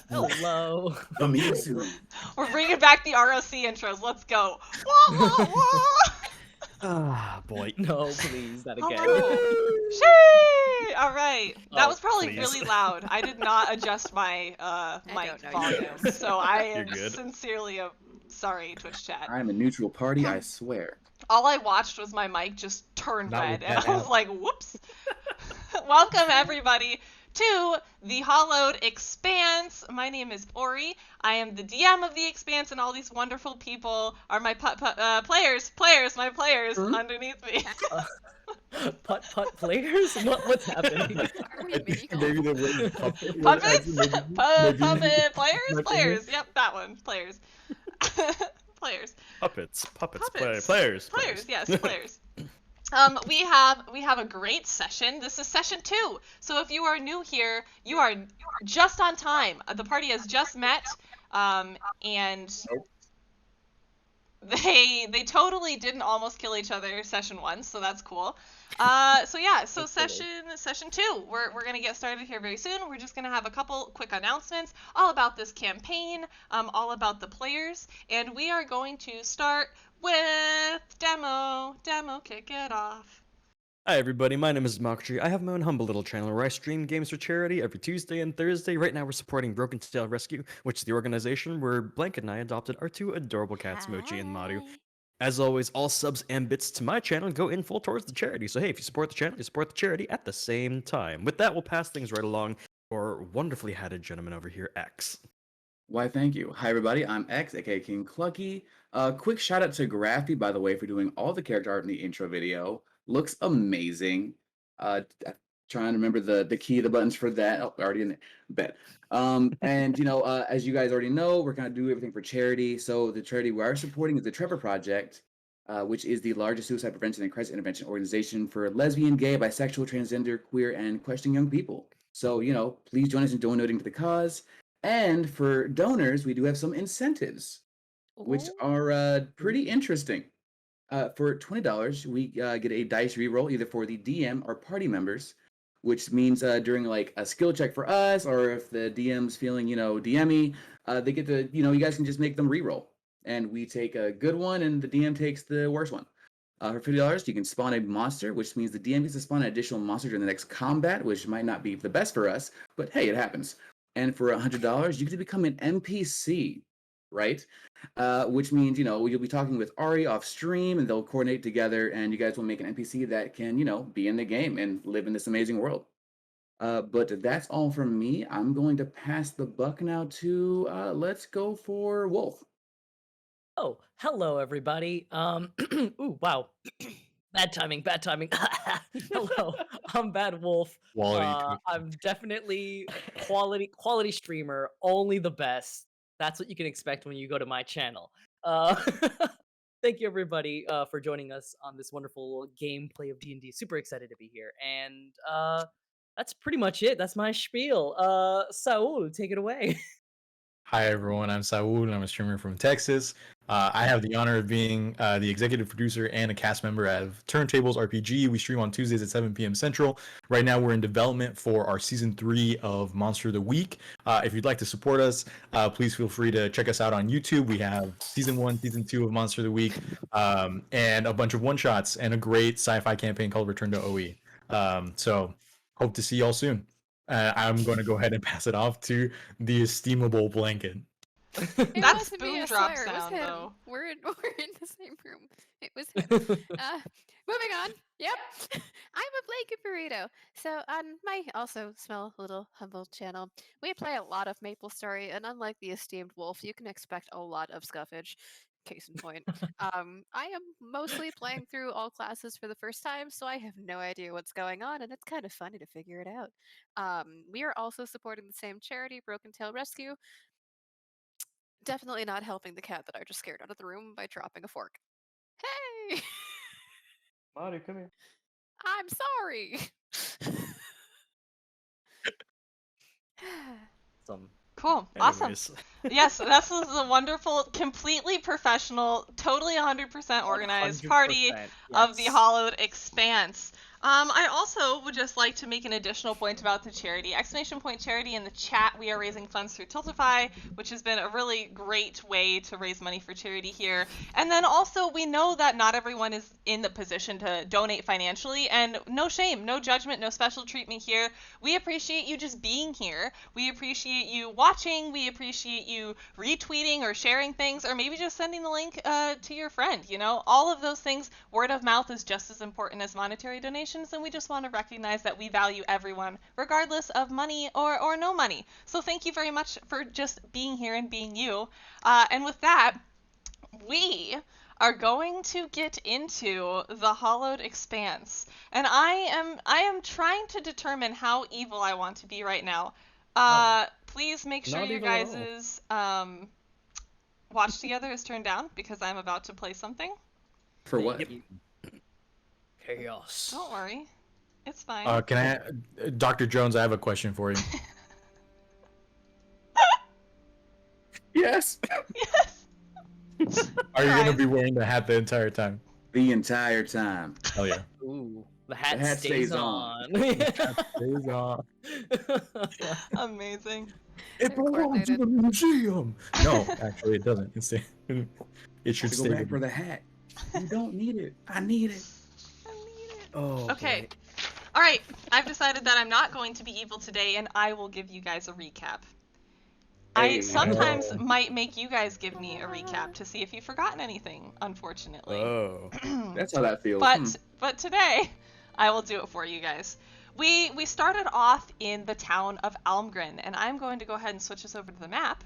Hello. Me too. We're bringing back the ROC intros. Let's go. Wah, wah, wah. Ah, boy. No, please, not again. Hello. Shee! All right. That Oh, was probably please. really loud. I did not adjust my mic don't know volume, you. so I You're am good. sincerely sorry, Twitch chat. I'm a neutral party, I swear. All I watched was my mic just turn Not red, with and that I was app. like, whoops. Welcome, everybody, to the Hallowed Expanse. My name is Ori. I am the DM of the Expanse, and all these wonderful people are my players, my players underneath me. Putt players? What's happening? Are we mini golf? Maybe the word puppet. Puppets? maybe- Puppet players? maybe- Players. Yep, that one. Players. Players. Puppets, Puppets. players. Players, yes, players. We have a great session. This is session 2. So if you are new here, you are just on time. The party has just met, and they totally didn't almost kill each other session 1, so that's cool. So session 2, we're gonna get started here very soon. We're just gonna have a couple quick announcements all about this campaign, all about the players, and we are going to start with demo. Kick it off. Hi everybody, my name is Makji. I have my own humble little channel where I stream games for charity every Tuesday and Thursday. Right now we're supporting Broken Tail Rescue, which is the organization where Blanket and I adopted our 2 adorable cats, Mochi and Maru. As always, all subs and bits to my channel go in full towards the charity. So hey, if you support the channel, you support the charity at the same time. With that, we'll pass things right along to our wonderfully hatted gentleman over here, X. Why, thank you. Hi, everybody. I'm X, aka King Clucky. Quick shout out to Graphi, by the way, for doing all the character art in the intro video. Looks amazing. Trying to remember the key of the buttons for that. Oh, already in there. Bet. And as you guys already know, we're gonna do everything for charity. So the charity we are supporting is the Trevor Project, which is the largest suicide prevention and crisis intervention organization for lesbian, gay, bisexual, transgender, queer, and questioning young people. So please join us in donating to the cause. And for donors, we do have some incentives, which are pretty interesting. For $20, we get a dice reroll either for the DM or party members, which means during like a skill check for us, or if the DM's feeling DM-y, they get to you guys can just make them reroll, and we take a good one, and the DM takes the worst one. For $50, you can spawn a monster, which means the DM gets to spawn an additional monster during the next combat, which might not be the best for us, but hey, it happens. And for $100, you get to become an NPC, right? Which means, you'll be talking with Ari off stream, and they'll coordinate together, and you guys will make an NPC that can, be in the game and live in this amazing world. But that's all from me. I'm going to pass the buck now to, let's go for Wolf. Oh, hello everybody. Ooh, wow. Bad timing. Hello, I'm Bad Wolf. I'm definitely quality streamer, only the best. That's what you can expect when you go to my channel. Thank you everybody for joining us on this wonderful gameplay of D&D. Super excited to be here, and that's pretty much it. That's my spiel. Saul, take it away. Hi everyone, I'm Saul and I'm a streamer from Texas. I have the honor of being the executive producer and a cast member of Turntables RPG. We stream on Tuesdays at 7 p.m. Central. Right now we're in development for our season 3 of Monster of the Week. If you'd like to support us, please feel free to check us out on YouTube. We have season 1, season 2 of Monster of the Week, and a bunch of one-shots and a great sci-fi campaign called Return to OE. So hope to see y'all soon. I'm going to go ahead and pass it off to the esteemable Blanket. That wasn't me, spoon I drop swear, it was sound, him. though. We're in the same room. It was him. Moving on. Yep. I'm a blanket burrito. So on my also small little humble channel, we play a lot of Maple Story, and unlike the esteemed Wolf, you can expect a lot of scuffage. Case in point. I am mostly playing through all classes for the first time, so I have no idea what's going on, and it's kind of funny to figure it out. We are also supporting the same charity, Broken Tail Rescue. Definitely not helping the cat that I just scared out of the room by dropping a fork. Hey! Maru, come here. I'm sorry! Cool. Awesome. Anyways. Yes, this is a wonderful, completely professional, totally 100% organized party of the yes. Hallowed Expanse. I also would just like to make an additional point about the charity. Exclamation point charity in the chat. We are raising funds through Tiltify, which has been a really great way to raise money for charity here. And then also, we know that not everyone is in the position to donate financially, and no shame, no judgment, no special treatment here. We appreciate you just being here. We appreciate you watching. We appreciate you retweeting or sharing things, or maybe just sending the link to your friend. You know, all of those things, word of mouth is just as important as monetary donations. And we just want to recognize that we value everyone, regardless of money or no money. So thank you very much for just being here and being you. And with that, we are going to get into the Hallowed Expanse. And I am trying to determine how evil I want to be right now. Please make sure your guys' watch together is turned down, because I'm about to play something. For what? Chaos. Don't worry. It's fine. Dr. Jones, I have a question for you. Yes. Yes. Are you going to be wearing the hat the entire time? The entire time. Oh, yeah. Ooh, the hat stays on. Stays on. Amazing. It belongs to the museum. No, actually, it doesn't. It should Go stay back for the hat. You don't need it. I need it. Oh, Okay. boy. All right. I've decided that I'm not going to be evil today, and I will give you guys a recap. I Hey. sometimes might make you guys give me a recap to see if you've forgotten anything, unfortunately. Oh. That's how that feels. But today, I will do it for you guys. We started off in the town of Almgren, and I'm going to go ahead and switch us over to the map.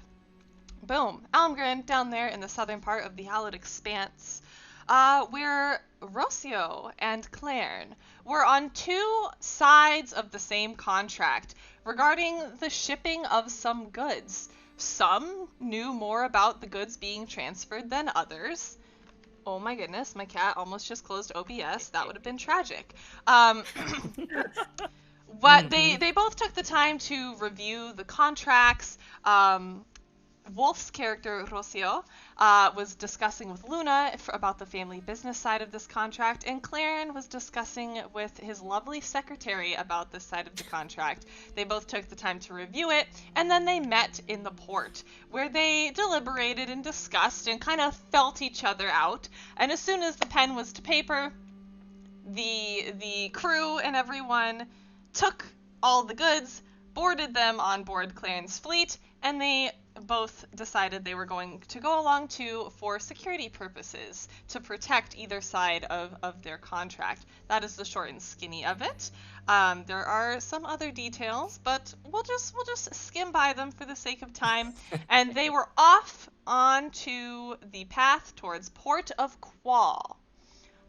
Boom. Almgren, down there in the southern part of the Hallowed Expanse, where Rocio and Clairn were on two sides of the same contract regarding the shipping of some goods. Some knew more about the goods being transferred than others. Oh my goodness, my cat almost just closed OBS. That would have been tragic. But they both took the time to review the contracts. Wolf's character, Rocio, was discussing with Luna about the family business side of this contract, and Claren was discussing with his lovely secretary about this side of the contract. They both took the time to review it, and then they met in the port, where they deliberated and discussed and kind of felt each other out. And as soon as the pen was to paper, the crew and everyone took all the goods, boarded them on board Claren's fleet, and they both decided they were going to go along too for security purposes, to protect either side of their contract. That is the short and skinny of it. There are some other details, but we'll just skim by them for the sake of time. And they were off onto the path towards Port of Qual.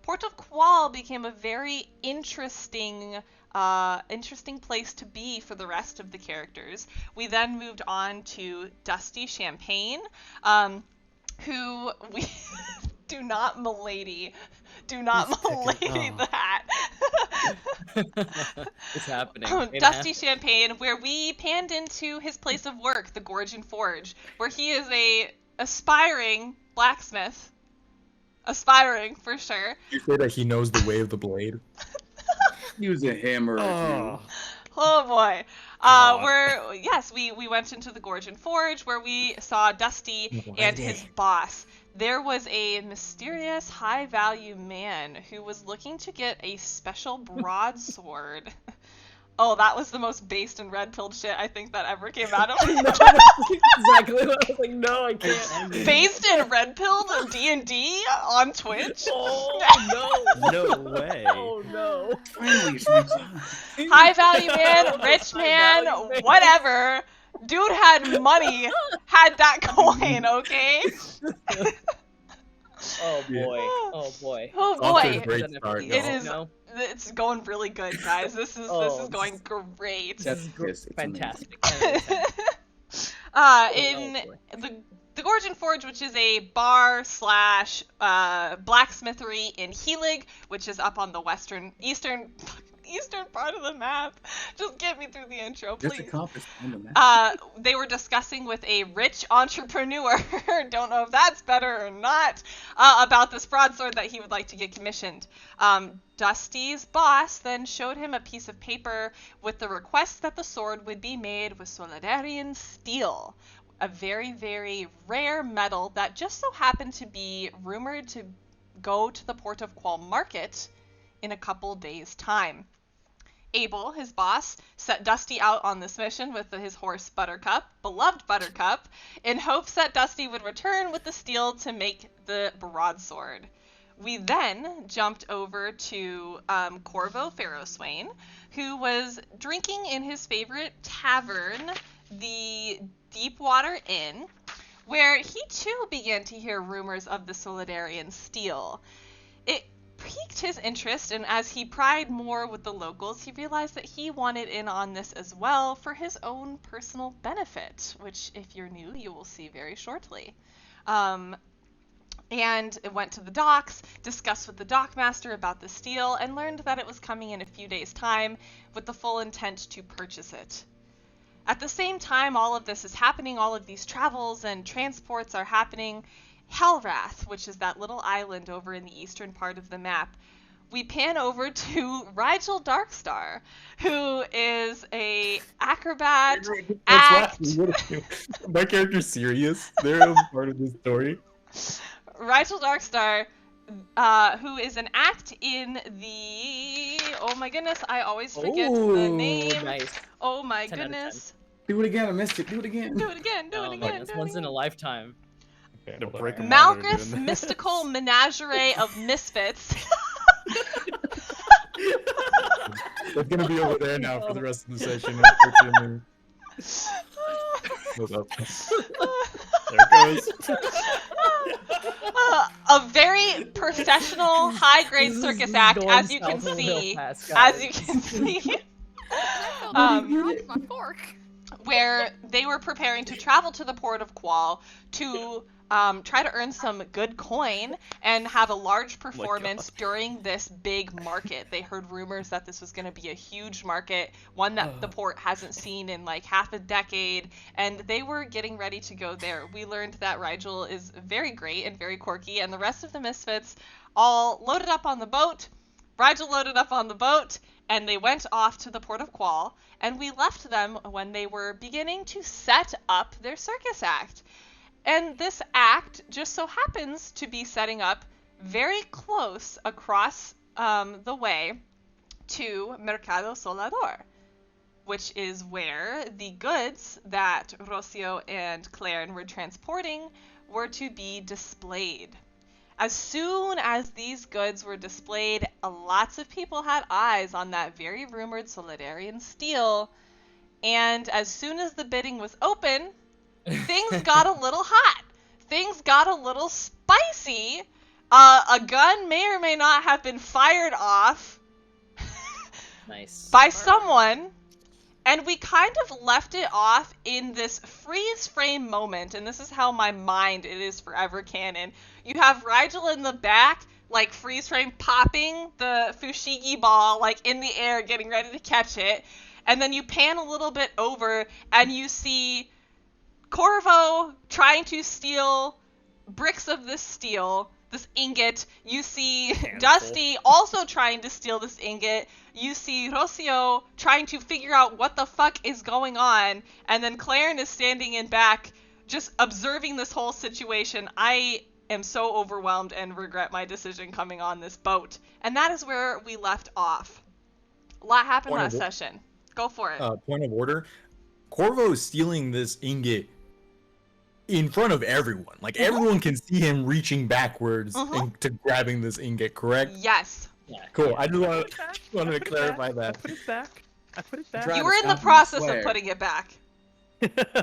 Port of Qual became a very interesting place to be for the rest of the characters. We then moved on to Dusty Champagne, who we do not milady the hat. It's happening. Dusty Champagne, where we panned into his place of work, the Gorgon Forge, where he is a aspiring blacksmith. Aspiring, for sure. You say that he knows the way of the blade? Use a hammer. Oh boy. We went into the Gorgon Forge, where we saw Dusty and his boss. There was a mysterious high-value man who was looking to get a special broadsword. Oh, that was the most based and red-pilled shit I think that ever came out of my mouth. Exactly what I was like, no, I can't. Based and red-pilled D&D on Twitch? Oh, no. No way. Oh, no. Finally, High-value man, rich man, whatever. Dude had money, had that coin, okay? Oh, boy. Oh, boy. Oh Off to a boy. great start. It no. is. No? It's going really good, guys. This is going great. That's it's Fantastic. In the Gorgon Forge, which is a bar / blacksmithery in Helig, which is up on the eastern eastern part of the map. Just get me through the intro, There's a please. compass on the map. They were discussing with a rich entrepreneur, don't know if that's better or not, about this broadsword that he would like to get commissioned. Dusty's boss then showed him a piece of paper with the request that the sword would be made with Solidarian steel, a very, very rare metal that just so happened to be rumored to go to the Port of Qual market in a couple days' time. Abel, his boss, set Dusty out on this mission with his horse Buttercup, beloved Buttercup, in hopes that Dusty would return with the steel to make the broadsword. We then jumped over to Corvo Farrowswain, who was drinking in his favorite tavern, the Deepwater Inn, where he too began to hear rumors of the Solidarian steel. It piqued his interest, and as he pried more with the locals, he realized that he wanted in on this as well for his own personal benefit, which, if you're new, you will see very shortly. And it went to the docks, discussed with the dockmaster about the steel, and learned that it was coming in a few days' time with the full intent to purchase it. At the same time all of this is happening, all of these travels and transports are happening, Hellrath, which is that little island over in the eastern part of the map, we pan over to Rigel Darkstar, who is a acrobat act. My character's serious. They're a part of this story. Rigel Darkstar, who is an act in the... Oh my goodness, I always forget the name. Nice. Oh my 10 out of 10. goodness. Do it again. I missed it. Do it again. Do it again, do Oh it my again, goodness, do it once in again. a lifetime. Okay, To hold on. break 'em out of Malgrith's doing this. mystical menagerie of misfits. It's gonna be over there now for the rest of the session, unfortunately. Hold up. There it goes. A very professional, high-grade This is circus act, going as you can south a little see. fast, As you guys. can see. I Um, dropped my fork. Where they were preparing to travel to the port of Qual to try to earn some good coin and have a large performance during this big market. They heard rumors that this was going to be a huge market, one that the port hasn't seen in like half a decade, and they were getting ready to go there. We learned that Rigel is very great and very quirky, and the rest of the misfits all loaded up on the boat. Rigel loaded up on the boat, and they went off to the port of Qual, and we left them when they were beginning to set up their circus act. And this act just so happens to be setting up very close across the way to Mercado Solador, which is where the goods that Rocio and Claire were transporting were to be displayed. As soon as these goods were displayed, lots of people had eyes on that very rumored Solidarian steel, and as soon as the bidding was open, things got a little hot. Things got a little spicy. A gun may or may not have been fired off Nice. by someone, and we kind of left it off in this freeze frame moment, and this is how my mind it is forever canon. You have Rigel in the back, like freeze frame popping the fushigi ball like in the air, getting ready to catch it, and then you pan a little bit over and you see Corvo trying to steal bricks of this steel, this ingot. You see Dusty also trying to steal this ingot. You see Rocio trying to figure out what the fuck is going on, and then Claren is standing in back just observing this whole situation. I am so overwhelmed and regret my decision coming on this boat. And that is where we left off. A lot happened Point last of session. Go for it. Point of order. Corvo is stealing this ingot in front of everyone. Like, everyone can see him reaching backwards and to grabbing this ingot, correct? Yes. Yeah. Cool. I just wanted to clarify that. Put it back. I put it back. Try You to were in the stop him, I process of swear. putting it back.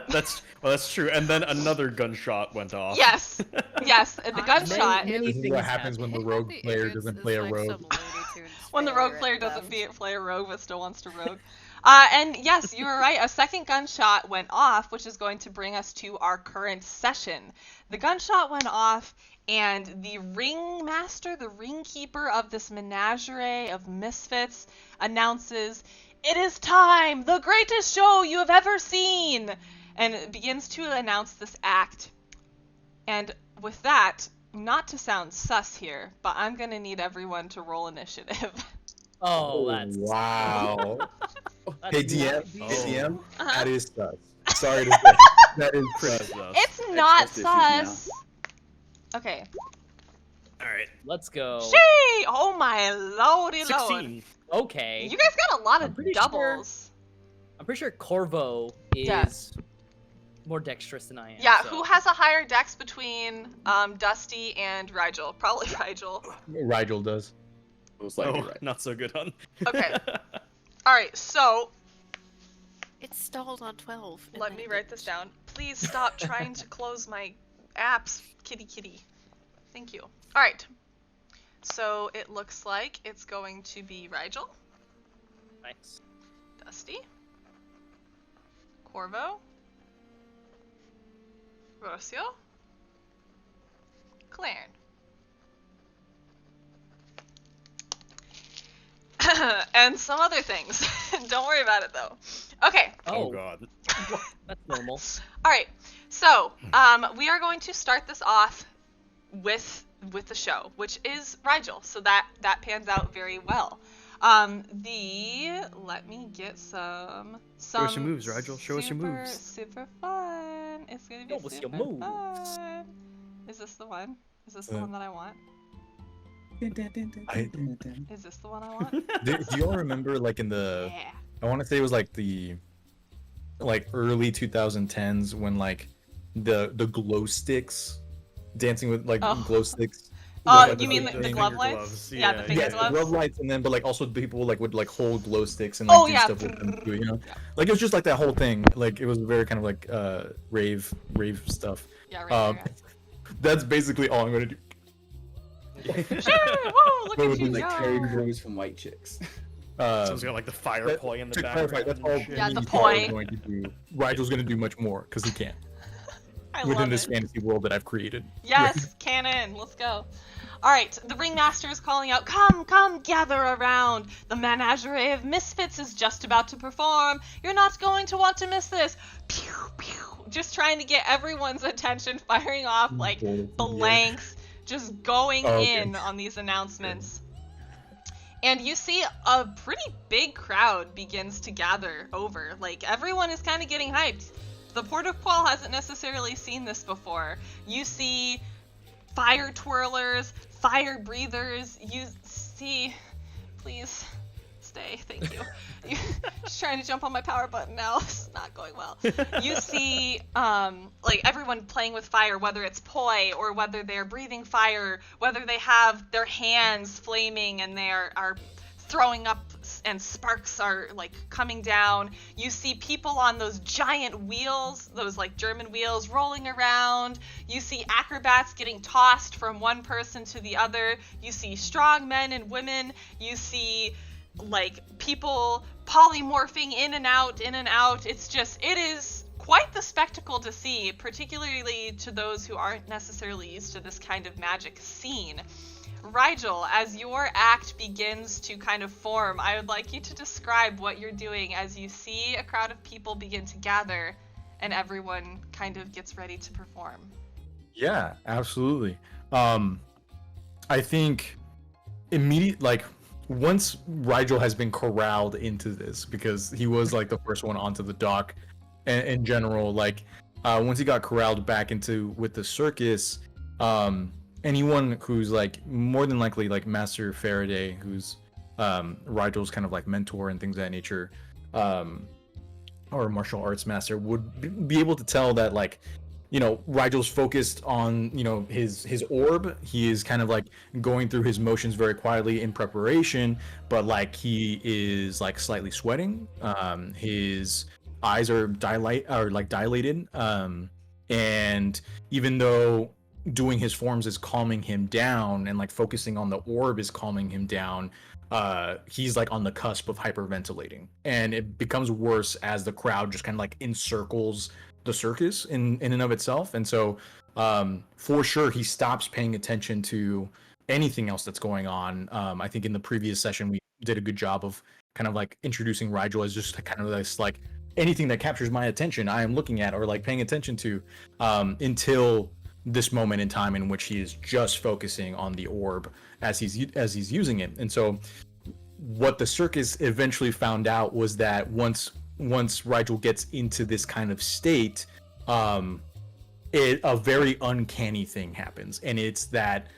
That's true. And then another gunshot went off. Yes. Yes. The Many- gunshot. many This is things what happens when the rogue player doesn't play a rogue. When the rogue player doesn't play a rogue but still wants to rogue. And yes, you were right. A second gunshot went off, which is going to bring us to our current session. The gunshot went off, and the ringmaster, the ringkeeper of this menagerie of misfits, announces, "It is time! The greatest show you have ever seen!" And begins to announce this act. And with that, not to sound sus here, but I'm going to need everyone to roll initiative. Oh, that's wow. that's Hey DM, not hey decent. DM, Uh-huh. that is sus. Sorry to say, that is sus. It's not trust issues now. sus. Okay. All right. Let's go. Gee! Oh my lordy lord. 16. Okay. You guys got a lot I'm of pretty sure- doubles. I'm pretty sure Corvo is Yeah. more dexterous than I am. Yeah, so. who has a higher dex between Dusty and Rigel? Probably Rigel. Rigel does. Most likely Oh, right. not so good, hon. Okay. Alright, so It's stalled on 12. and let then me it write this didn't. down. Please stop trying to close my apps, kitty. Thank you. Alright. So it looks like it's going to be Rigel, Nice. Dusty, Corvo, Rocio, Claren. And some other things. Don't worry about it though. Okay. Oh god. That's normal. All right. So, we are going to start this off with the show, which is Rigel. So that pans out very well. Let me get some Show us your moves, Rigel. Show us your moves. Super fun. It's gonna be Show us your super moves. fun. Is this the one? Is this the one that I want? Is this the one I want? Do you all remember, like, in the, Yeah. I want to say it was like the, like, early 2010s when, like, the glow sticks, dancing with, like, Oh. glow sticks. Oh, Like, you mean the the finger glove lights? gloves. Yeah, the Yeah, finger Yes, the gloves. glove lights, and then, but, like, also people, like, would, like, hold glow sticks and, like, Oh, do yeah. stuff with them, too, you know? Yeah. Like, it was just, like, that whole thing. Like, it was very kind of, like, rave stuff. Yeah, right there, That's basically all I'm going to do. yeah. Sure, whoa, look But at with you the, Like go. Terry Crews from White Chicks. Someone's got like the fire that- poi in the to background. clarify, that's all and shit. Yeah, the me poi. going to do. Rigel's going to do much more because he can I within love this it. fantasy world that I've created. Yes, canon. Let's go. All right, the ringmaster is calling out, "Come, gather around. The menagerie of misfits is just about to perform. You're not going to want to miss this." Pew, pew. Just trying to get everyone's attention, firing off like blanks, just going Okay. in on these announcements. And you see a pretty big crowd begins to gather over. Like, everyone is kind of getting hyped. The Port of Qual hasn't necessarily seen this before. You see fire twirlers, fire breathers. You see... Please, stay. Thank you. Just trying to jump on my power button now. It's not going well. You see, like, everyone playing with fire, whether it's poi or whether they're breathing fire, whether they have their hands flaming and they are throwing up and sparks are, like, coming down. You see people on those giant wheels, those, like, German wheels, rolling around. You see acrobats getting tossed from one person to the other. You see strong men and women. You see, like, people polymorphing in and out. It is quite the spectacle to see, particularly to those who aren't necessarily used to this kind of magic scene. Rigel, as your act begins to kind of form, I would like you to describe what you're doing as you see a crowd of people begin to gather and everyone kind of gets ready to perform. Yeah, absolutely. I think once Rigel has been corralled into this, because he was like the first one onto the dock, and in general, like once he got corralled back into with the circus, anyone who's like more than likely like Master Faraday, who's Rigel's kind of like mentor and things of that nature, or martial arts master, would be able to tell that, like, you know, Rigel's focused on, you know, his orb. He is kind of like going through his motions very quietly in preparation, but like he is like slightly sweating. His eyes are dilated. And even though doing his forms is calming him down and like focusing on the orb is calming him down, he's like on the cusp of hyperventilating, and it becomes worse as the crowd just kind of like encircles the circus in and of itself. And so for sure he stops paying attention to anything else that's going on. I think in the previous session we did a good job of kind of like introducing Rigel as just kind of this like anything that captures my attention I am looking at or like paying attention to, until this moment in time in which he is just focusing on the orb as he's using it. And so what the circus eventually found out was that once Rigel gets into this kind of state, a very uncanny thing happens, and it's that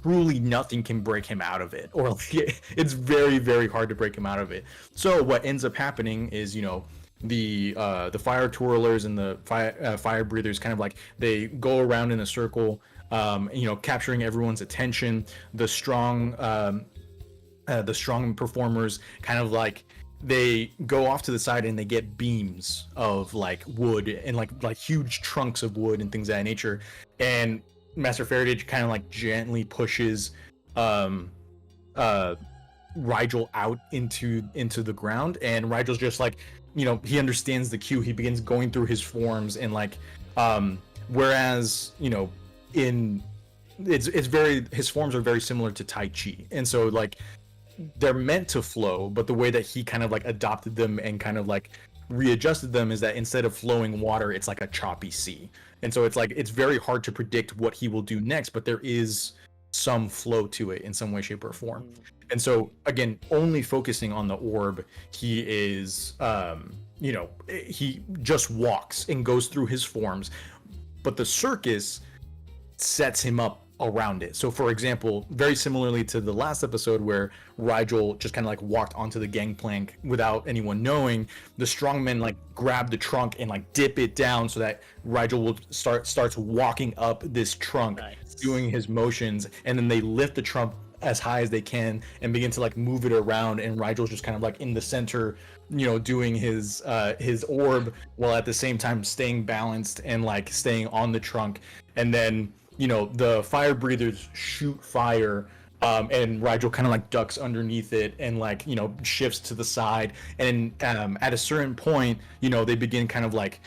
truly nothing can break him out of it, or it's very, very hard to break him out of it. So what ends up happening is, you know, the fire twirlers and the fire breathers kind of like they go around in a circle, you know, capturing everyone's attention. The strong performers kind of like they go off to the side and they get beams of like wood and like huge trunks of wood and things of that nature. And Master Faraday kind of like gently pushes Rigel out into the ground, and Rigel's just like, you know, he understands the cue. He begins going through his forms, and like whereas, you know, it's very, his forms are very similar to Tai Chi, and so like they're meant to flow, but the way that he kind of like adopted them and kind of like readjusted them is that instead of flowing water, it's like a choppy sea. And so it's like it's very hard to predict what he will do next, but there is some flow to it in some way, shape, or form. And so again, only focusing on the orb, he is you know, he just walks and goes through his forms, but the circus sets him up around it. So for example, very similarly to the last episode where Rigel just kind of like walked onto the gangplank without anyone knowing, the strongmen like grab the trunk and like dip it down so that Rigel will starts walking up this trunk, doing his motions, and then they lift the trunk as high as they can and begin to like move it around, and Rigel's just kind of like in the center, you know, doing his orb while at the same time staying balanced and like staying on the trunk. And then, you know, the fire breathers shoot fire, and Rigel kind of like ducks underneath it and like, you know, shifts to the side. And at a certain point, you know, they begin kind of like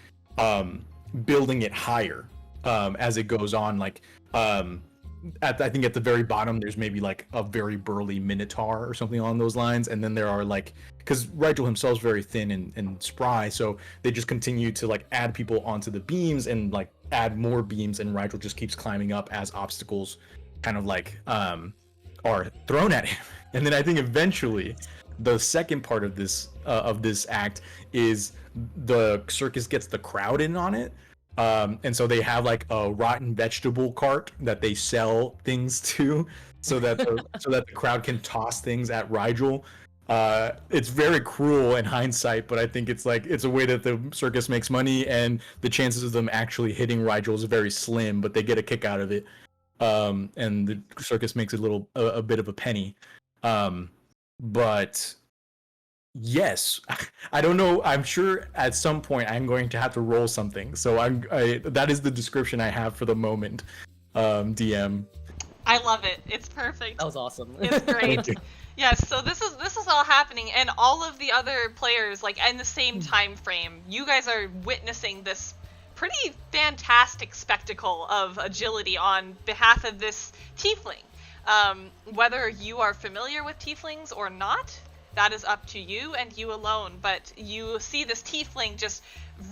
building it higher as it goes on. Like I think at the very bottom, there's maybe like a very burly minotaur or something along those lines. And then there are like, because Rigel himself is very thin and spry, so they just continue to like add people onto the beams and like add more beams, and Rigel just keeps climbing up as obstacles kind of like are thrown at him. And then I think eventually the second part of this act is the circus gets the crowd in on it. And so they have like a rotten vegetable cart that they sell things to, so that the crowd can toss things at Rigel. It's very cruel in hindsight, but I think it's like it's a way that the circus makes money, and the chances of them actually hitting Rigel is very slim, but they get a kick out of it. And the circus makes a bit of a penny. But yes, I don't know. I'm sure at some point I'm going to have to roll something. So that is the description I have for the moment. DM. I love it. It's perfect. That was awesome. It's great. Yes, so this is all happening, and all of the other players, like in the same time frame, you guys are witnessing this pretty fantastic spectacle of agility on behalf of this tiefling. Whether you are familiar with tieflings or not, that is up to you and you alone, but you see this tiefling just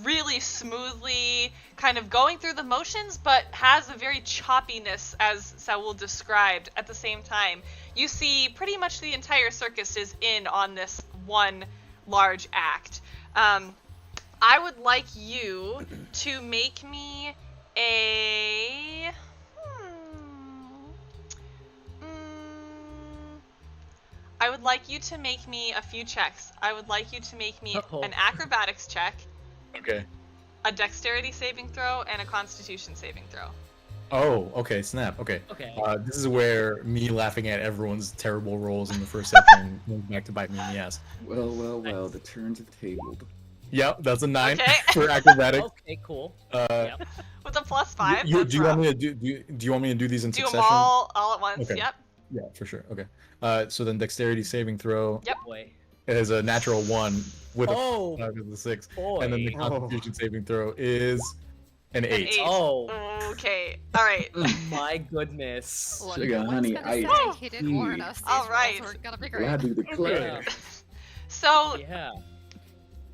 really smoothly kind of going through the motions, but has a very choppiness, as Saul described. At the same time, you see pretty much the entire circus is in on this one large act. I would like you to make me a... I would like you to make me a few checks. I would like you to make me an acrobatics check. Okay. A dexterity saving throw and a constitution saving throw. Oh, okay, snap. Okay. Okay. This is where me laughing at everyone's terrible rolls in the first section goes back to bite me in the ass. Well, the turns have tabled. Yep, that's a 9 Okay. for acrobatics. Okay, cool. With a +5. Do you want me to do you want me to do these in Do them succession? all at once. Okay. Yep. Yeah, for sure. Okay. So then dexterity saving throw Yep. Boy. is a natural 1 with Oh, a 5 is a 6, boy. and then the Oh. Constitution saving throw is an 8. An 8. Oh. Okay. All right. My goodness. Look, Sugar, I was honey, gonna ice, say he didn't warn tea. us. These All right. rolls weren't gonna be great. Glad to declare. Yeah. So Yeah.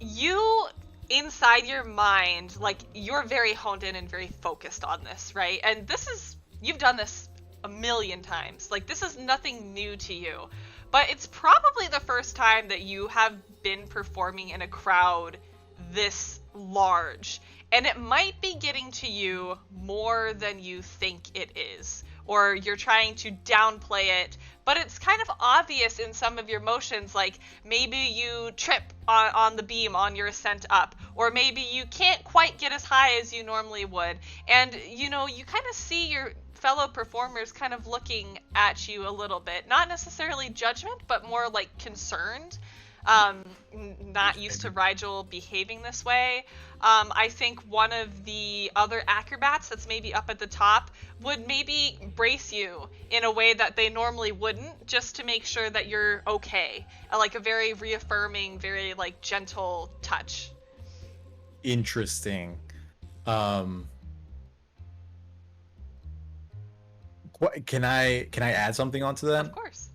you inside your mind, like you're very honed in and very focused on this, right? And you've done this a million times. Like this is nothing new to you. But it's probably the first time that you have been performing in a crowd this large. And it might be getting to you more than you think it is. Or you're trying to downplay it. But it's kind of obvious in some of your motions, like maybe you trip on the beam on your ascent up. Or maybe you can't quite get as high as you normally would. And, you kind of see your fellow performers kind of looking at you a little bit. Not necessarily judgment, but more like concerned. Not used to Rigel behaving this way. I think one of the other acrobats that's maybe up at the top would maybe brace you in a way that they normally wouldn't, just to make sure that you're okay. Like a very reaffirming, very like gentle touch. Interesting. Can I add something onto that? Of course.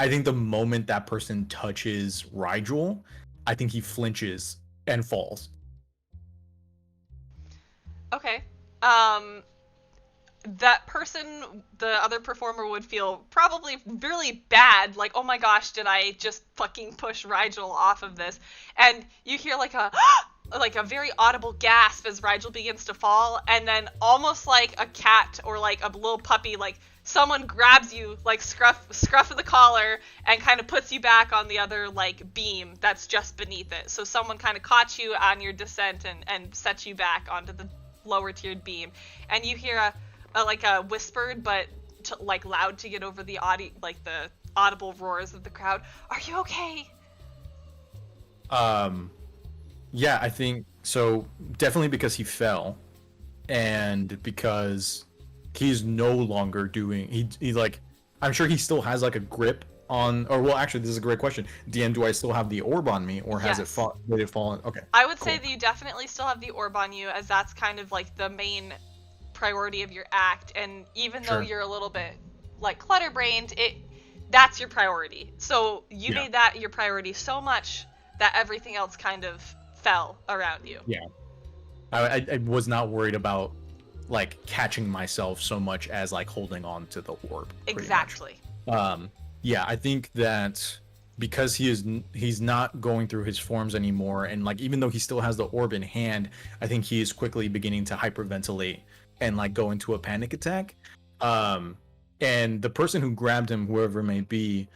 I think the moment that person touches Rigel, I think he flinches and falls. Okay. That person, the other performer, would feel probably really bad, like, oh my gosh, did I just fucking push Rigel off of this? And you hear like a like a very audible gasp as Rigel begins to fall, and then almost like a cat or like a little puppy, like someone grabs you, like scruff of the collar, and kind of puts you back on the other like beam that's just beneath it. So someone kind of caught you on your descent and set you back onto the lower tiered beam, and you hear a whispered but like loud to get over the audible roars of the crowd. Are you okay? Yeah, I think so. Definitely because he fell, and because he's no longer doing. He's like, I'm sure he still has like a grip on. Or well, actually, this is a great question. DM, do I still have the orb on me, or has Yes. did it fall? Okay. I would say Cool. that you definitely still have the orb on you, as that's kind of like the main priority of your act. And even though Sure. you're a little bit like clutter-brained, that's your priority. So you Yeah. made that your priority so much that everything else kind of fell around you. Yeah. I was not worried about like catching myself so much as like holding on to the orb. pretty much. Exactly. Yeah, I think that because he's not going through his forms anymore, and like even though he still has the orb in hand, I think he is quickly beginning to hyperventilate and like go into a panic attack. And the person who grabbed him, whoever it may be,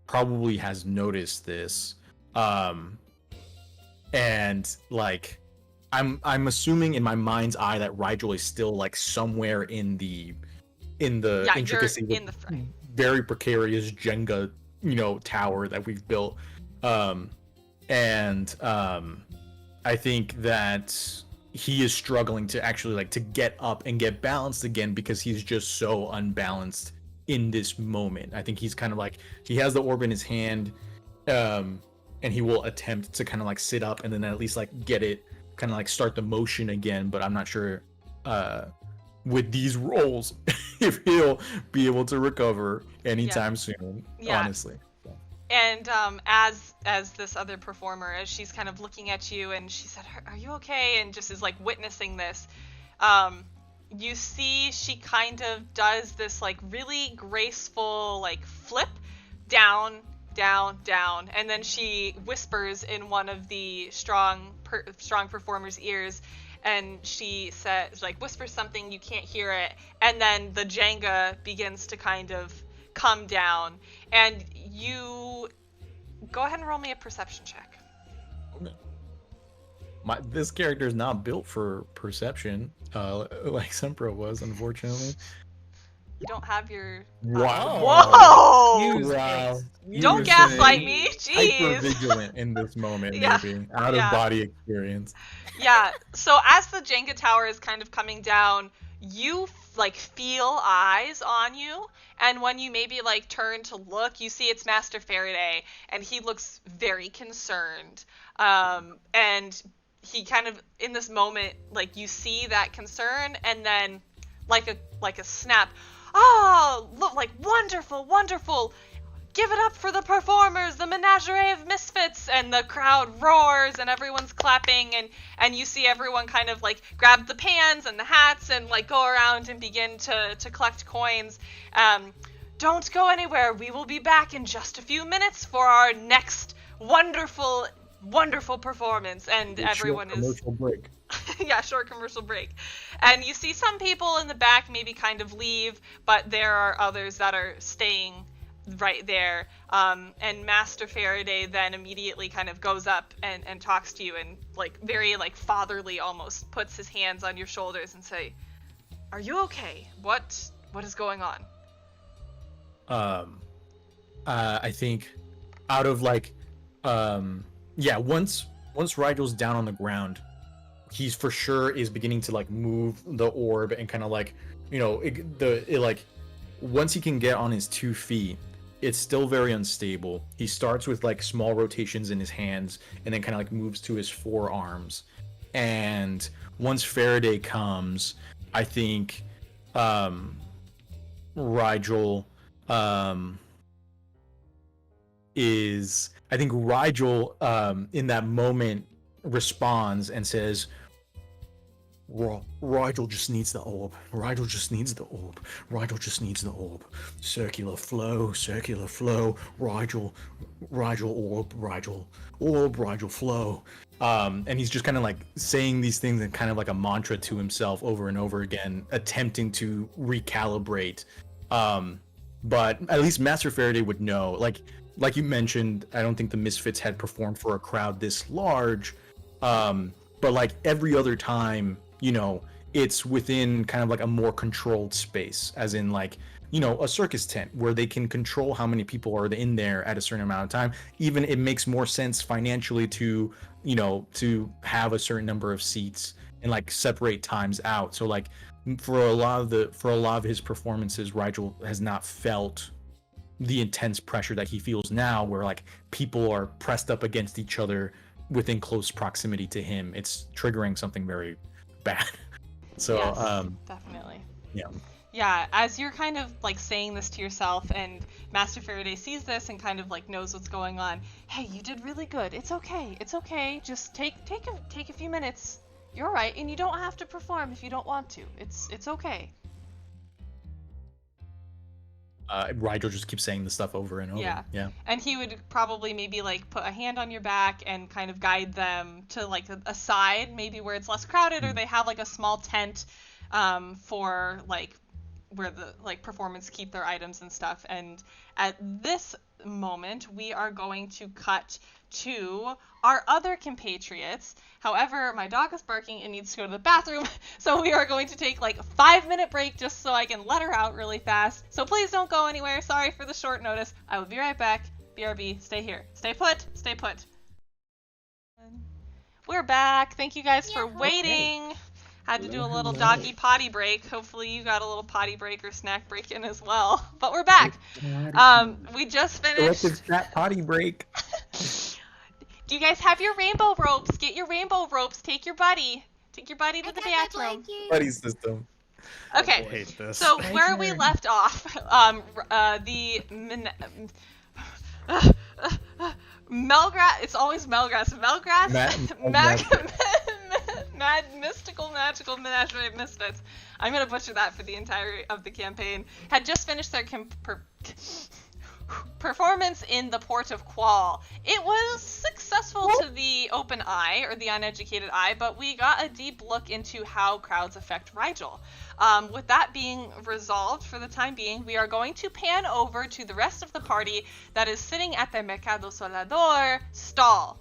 probably has noticed this. And like I'm assuming in my mind's eye that Rigel is still like somewhere in the Yeah, intricacy you're with in the fray. very precarious Jenga, tower that we've built. I think that he is struggling to actually like to get up and get balanced again because he's just so unbalanced in this moment. I think he's kind of like he has the orb in his hand, and he will attempt to kind of like sit up and then at least like get it, kind of like start the motion again. But I'm not sure with these rolls if he'll be able to recover anytime soon. Yeah. Honestly. And as this other performer, as she's kind of looking at you, and she said, "Are you okay?" and just is like witnessing this, you see she kind of does this like really graceful like flip down, down, down, and then she whispers in one of the strong performer's ears, and she says like whispers something, you can't hear it, and then the Jenga begins to kind of come down, and you go ahead and roll me a perception check. This character is not built for perception, like Sempra was, unfortunately. You don't have your Wow. Whoa! Use Wow. it. Don't Use gaslight it. me. Hyper Jeez. vigilant in this moment, Yeah. maybe out Yeah. of body experience. Yeah. So as the Jenga tower is kind of coming down, you like feel eyes on you, and when you maybe like turn to look, you see it's Master Faraday, and he looks very concerned. And he kind of, in this moment, like you see that concern, and then like a snap, oh, look, like wonderful, give it up for the performers, the menagerie of misfits, and the crowd roars and everyone's clapping, and you see everyone kind of like grab the pans and the hats and like go around and begin to collect coins. Don't go anywhere, we will be back in just a few minutes for our next wonderful performance. And everyone is commercial break. yeah, short commercial break. And you see some people in the back maybe kind of leave, but there are others that are staying right there. And Master Faraday then immediately kind of goes up and talks to you, and like very like fatherly almost puts his hands on your shoulders and say, "Are you okay? What is going on?" I think out of like once Rigel's down on the ground, he's for sure is beginning to like move the orb and kind of like, you know, once he can get on his 2 feet, it's still very unstable. He starts with like small rotations in his hands and then kind of like moves to his forearms. And once Faraday comes, I think Rigel in that moment responds and says, Rigel just needs the orb. Rigel just needs the orb. Rigel just needs the orb. Circular flow. Rigel, orb, Rigel flow. And he's just kind of like saying these things in kind of like a mantra to himself over and over again, attempting to recalibrate. But at least Master Faraday would know. Like you mentioned, I don't think the Misfits had performed for a crowd this large. But like every other time, you know, it's within kind of like a more controlled space, as in like, you know, a circus tent where they can control how many people are in there at a certain amount of time. Even it makes more sense financially to, you know, to have a certain number of seats and like separate times out. So like for a lot of his performances, Rigel has not felt the intense pressure that he feels now, where like people are pressed up against each other within close proximity to him. It's triggering something very bad. So yes, definitely. Yeah, as you're kind of like saying this to yourself, and Master Faraday sees this and kind of like knows what's going on. Hey, you did really good. It's okay. Just take a few minutes. You're right, and you don't have to perform if you don't want to. It's okay. Rigel just keeps saying the stuff over and over. Yeah. And he would probably maybe like put a hand on your back and kind of guide them to like a side, maybe where it's less crowded, or they have like a small tent for like where the like performers keep their items and stuff. And at this moment, we are going to cut to our other compatriots. However, my dog is barking and needs to go to the bathroom, so we are going to take like a 5-minute break just so I can let her out really fast. So please don't go anywhere. Sorry for the short notice. I will be right back. BRB, stay here. Stay put. We're back. Thank you guys for waiting. Had to do a little doggy potty break. Hopefully you got a little potty break or snack break in as well. But we're back. We just finished. Selective fat potty break. Do you guys have your rainbow ropes? Get your rainbow ropes. Take your buddy to the bathroom. Buddy system. Okay. I hate this. So where we left off, Melgrass. It's always Melgrass. Mystical magical menagerie of misfits. I'm gonna butcher that for the entirety of the campaign. Had just finished their performance in the port of Qual. It was successful to the open eye, or the uneducated eye, but we got a deep look into how crowds affect Rigel. With that being resolved for the time being, we are going to pan over to the rest of the party that is sitting at the Mercado Solador stall.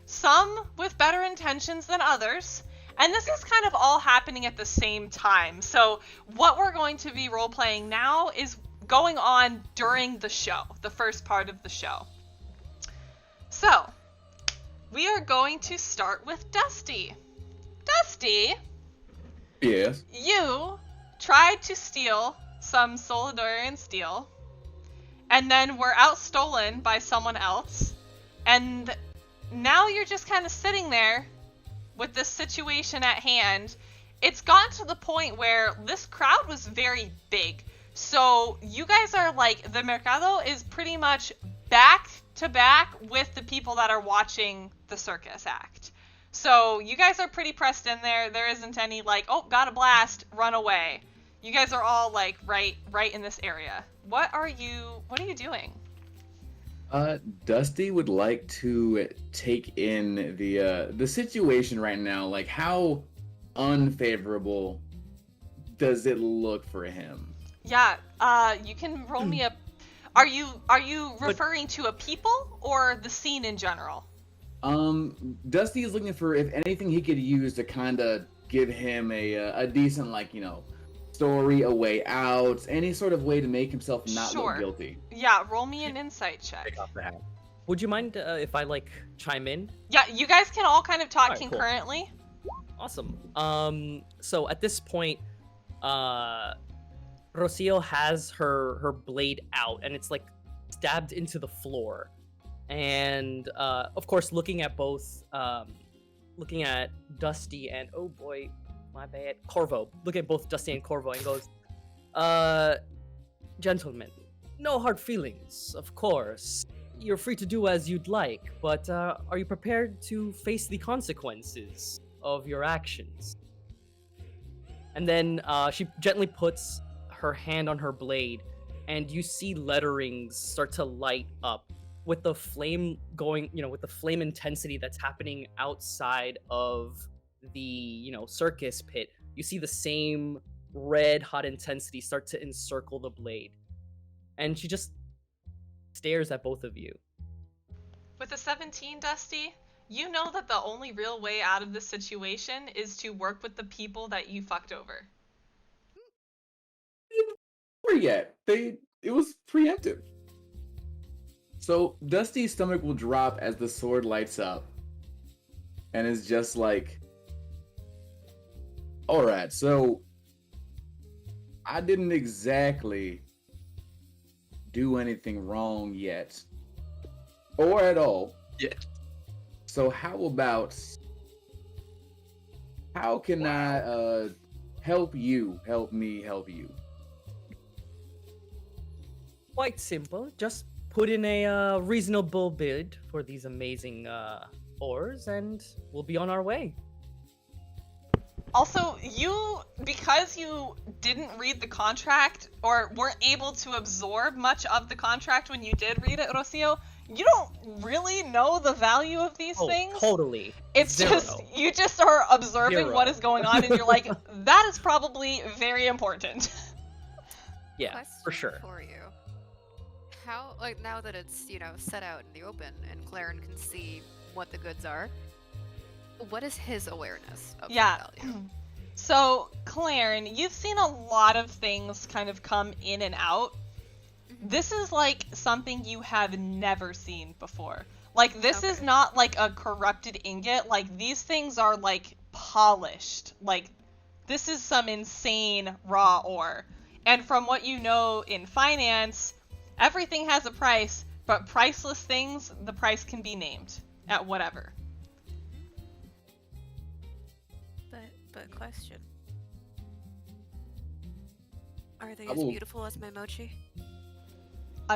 Some with better intentions than others, and this is kind of all happening at the same time. So what we're going to be role-playing now is going on during the show, the first part of the show. So, we are going to start with Dusty. Dusty? Yes? You tried to steal some Solidarian steel, and then were outstolen by someone else, and now you're just kind of sitting there with this situation at hand. It's gotten to the point where this crowd was very big. So you guys are like, the Mercado is pretty much back to back with the people that are watching the circus act. So you guys are pretty pressed in there. There isn't any like, oh, got a blast, run away. You guys are all like right in this area. What are you doing? Dusty would like to take in the situation right now. Like, how unfavorable does it look for him? Yeah, you can roll me a. Are you referring to a people or the scene in general? Dusty is looking for, if anything, he could use to kind of give him a decent, like, you know, story, a way out, any sort of way to make himself not Sure. look guilty. Yeah, roll me an insight check. Take off the hat. Would you mind if I like chime in? Yeah, you guys can all kind of talk Alright, cool. concurrently. Awesome. So at this point, Rocio has her blade out, and it's like stabbed into the floor. And of course, looking at Dusty and, oh boy, my bad, Corvo. Look at both Dusty and Corvo and goes, gentlemen, no hard feelings, of course. You're free to do as you'd like, but are you prepared to face the consequences of your actions? And then she gently puts her hand on her blade, and you see letterings start to light up with the flame going, with the flame intensity that's happening outside of the, circus pit. You see the same red hot intensity start to encircle the blade. And she just stares at both of you. With a 17, Dusty, you know that the only real way out of this situation is to work with the people that you fucked over. Or yet, it was preemptive. So Dusty's stomach will drop as the sword lights up, and is just like, all right, so I didn't exactly do anything wrong yet, or at all. Yeah. So how can I help you, help me, help you? Quite simple. Just put in a reasonable bid for these amazing ores, and we'll be on our way. Also, because you didn't read the contract, or weren't able to absorb much of the contract when you did read it, Rocio, you don't really know the value of these things. Totally. It's Zero. just, you just are observing Zero. what is going on, and you're like, that is probably very important. Yeah, Question for sure. For you. How, like, now that it's, set out in the open and Claren can see what the goods are, what is his awareness of Yeah. the value? So, Claren, you've seen a lot of things kind of come in and out. This is like something you have never seen before. Like, this is Okay. not like a corrupted ingot. Like, these things are like polished. Like, this is some insane raw ore. And from what you know in finance, everything has a price, but priceless things, the price can be named at whatever. But question. Are they I as will- beautiful as my mochi?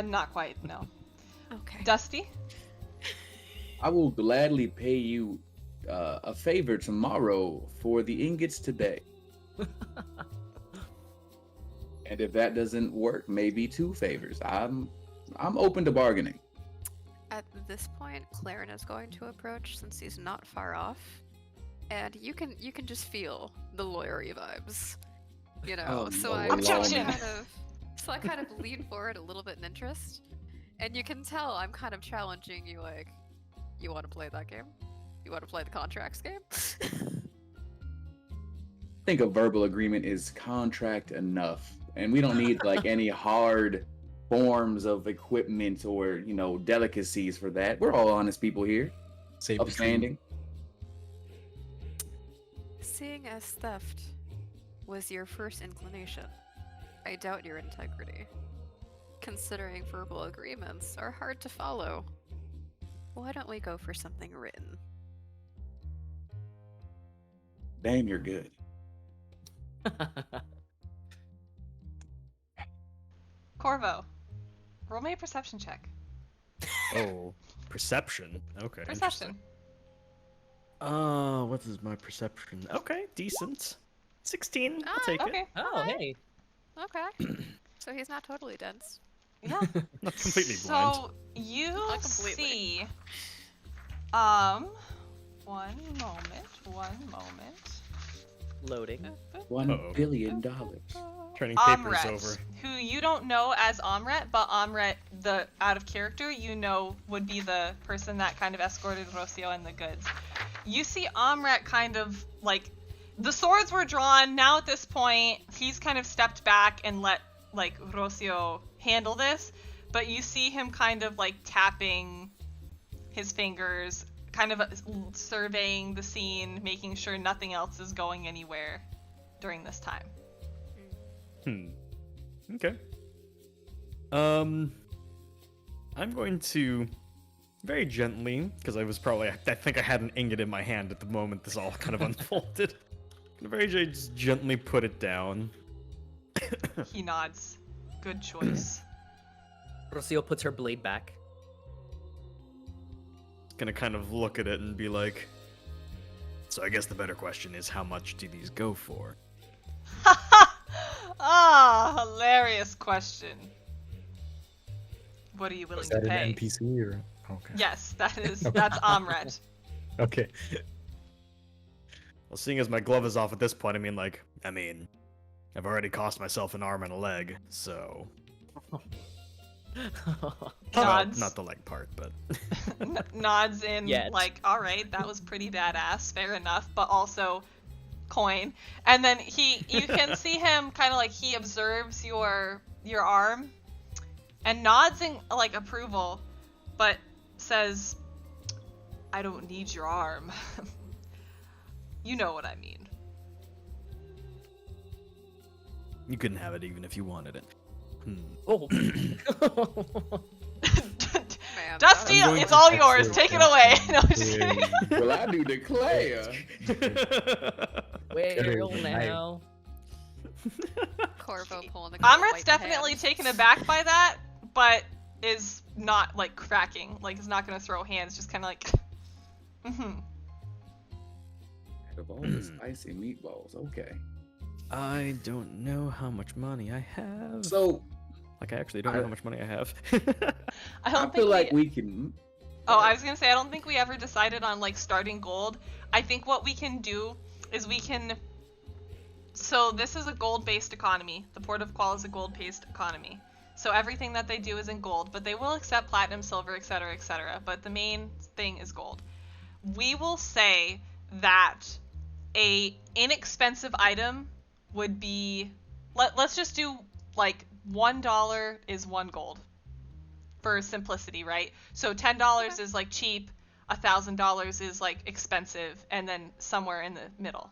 Not quite, no. Okay. Dusty? I will gladly pay you a favor tomorrow for the ingots today. And if that doesn't work, maybe 2 favors. I'm open to bargaining. At this point, Claren is going to approach since he's not far off, and you can just feel the lawyery vibes, Oh, So no, I Objection! kind of lean forward a little bit in interest, and you can tell I'm kind of challenging you. Like, you want to play that game? You want to play the contracts game? I think a verbal agreement is contract enough, and we don't need like any hard forms of equipment or delicacies for that. We're all honest people here, Save the dream. upstanding. Seeing as theft was your first inclination, I doubt your integrity. Considering verbal agreements are hard to follow, why don't we go for something written? Damn, you're good. Corvo, roll me a perception check. Oh, perception. Okay. Perception. What is my perception? Okay, decent. 16. I'll take it. Okay. Oh, hey. Okay. So he's not totally dense. Yeah. Not completely blind. So you Not completely. see, one moment. Loading. $1 billion. Turning papers Amret, over. who you don't know as Amret, but Amret, the out of character, you know would be the person that kind of escorted Rocio and the goods. You see Amret kind of like, the swords were drawn. Now at this point, he's kind of stepped back and let like Rocio handle this, but you see him kind of like tapping his fingers, kind of surveying the scene, making sure nothing else is going anywhere during this time. Okay. I'm going to very gently, because I think I had an ingot in my hand at the moment this all kind of unfolded. I'm very just gently put it down. He nods. Good choice. Rocio puts her blade back. Gonna kind of look at it and be like, so I guess the better question is, how much do these go for? Ah, hilarious question. What are you willing Is to that pay? an NPC or? Okay. Yes, that's Amret. Okay. Well, seeing as my glove is off at this point, I've already cost myself an arm and a leg, so... Well, Nods. not the leg part, but... Nods in Yet. like, all right, that was pretty badass, fair enough, but also coin. And then you can see him kind of like, he observes your arm and nods in like approval, but says, I don't need your arm. You know what I mean. You couldn't have it even if you wanted it. Oh. Man, Dusty, I'm going it's to all yours. actually- Take it away. No, I'm just Yeah. kidding. Well, I do declare. Well now. Corvo pulling the Amrit's definitely taken aback by that, but is not like cracking. Like, is not gonna throw hands. Just kind of like, Out of all the spicy meatballs, okay. I don't know how much money I have. So, Like, I actually don't know how much money I have. I I don't feel think like we can... Oh, I was gonna say, I don't think we ever decided on like starting gold. I think what we can do is so this is a gold-based economy. The Port of Qual is a gold-based economy. So everything that they do is in gold, but they will accept platinum, silver, etc., etc. But the main thing is gold. We will say that a inexpensive item would be, let's just do like $1 is 1 gold for simplicity, right? So $10 is like cheap, $1,000 is like expensive, and then somewhere in the middle.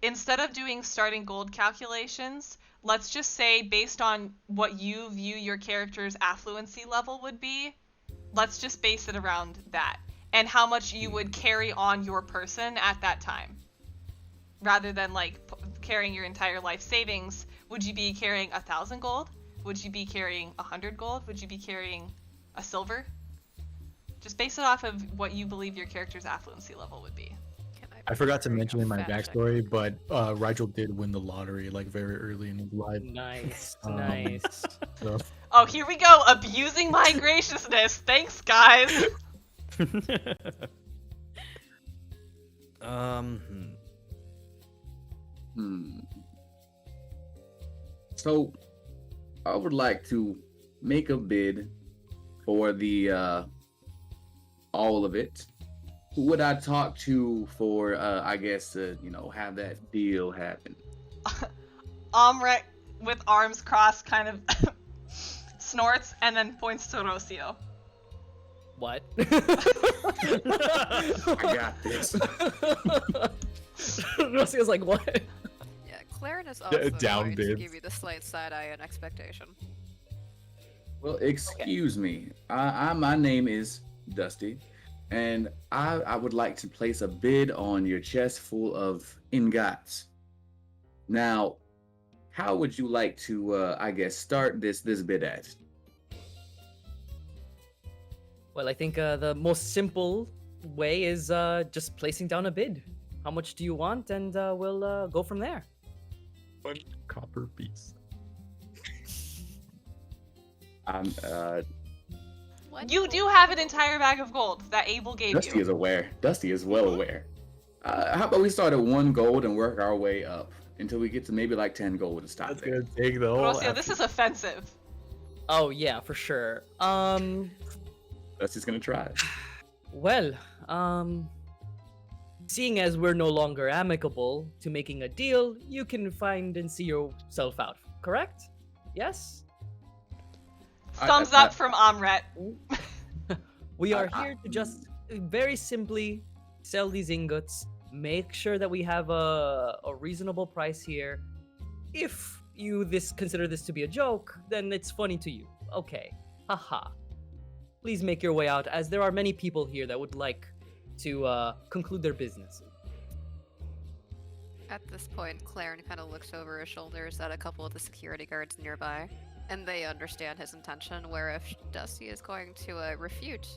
Instead of doing starting gold calculations, let's just say based on what you view your character's affluency level would be, let's just base it around that and how much you would carry on your person at that time. Rather than like carrying your entire life savings, would you be carrying 1,000 gold? Would you be carrying 100 gold? Would you be carrying a silver? Just base it off of what you believe your character's affluency level would be. I forgot to mention in my Fact check. backstory, but Rigel did win the lottery like very early in his life. Nice, Um, nice. So Oh, here we go, abusing my graciousness. Thanks, guys. So, I would like to make a bid for the all of it. Who would I talk to for I guess have that deal happen? Amret, with arms crossed, kind of snorts and then points to Rocio. What? I got this. Rocio's like, what? Yeah, Claren is also down going to bids. give you the slight side eye and expectation. Well, excuse me. My name is Dusty, and I would like to place a bid on your chest full of ingots. Now, how would you like to, I guess, start this bid at? Well, I think the most simple way is just placing down a bid. How much do you want? And we'll go from there. 1 copper piece. What? You do have an entire bag of gold that Abel gave Dusty you. is aware. Dusty is well aware. How about we start at 1 gold and work our way up until we get to maybe like 10 gold and stop That's there. gonna take the whole. Rocio, this is offensive. Oh yeah, for sure. Dusty's gonna try it. Well, seeing as we're no longer amicable to making a deal, you can find and see yourself out. Correct? Yes. Thumbs up from Amret. We are here to just very simply sell these ingots, make sure that we have a reasonable price here. If you consider this to be a joke, then it's funny to you. Okay. Haha. Please make your way out, as there are many people here that would like to conclude their business. At this point, Claren kind of looks over his shoulders at a couple of the security guards nearby, and they understand his intention, where if Dusty is going to refute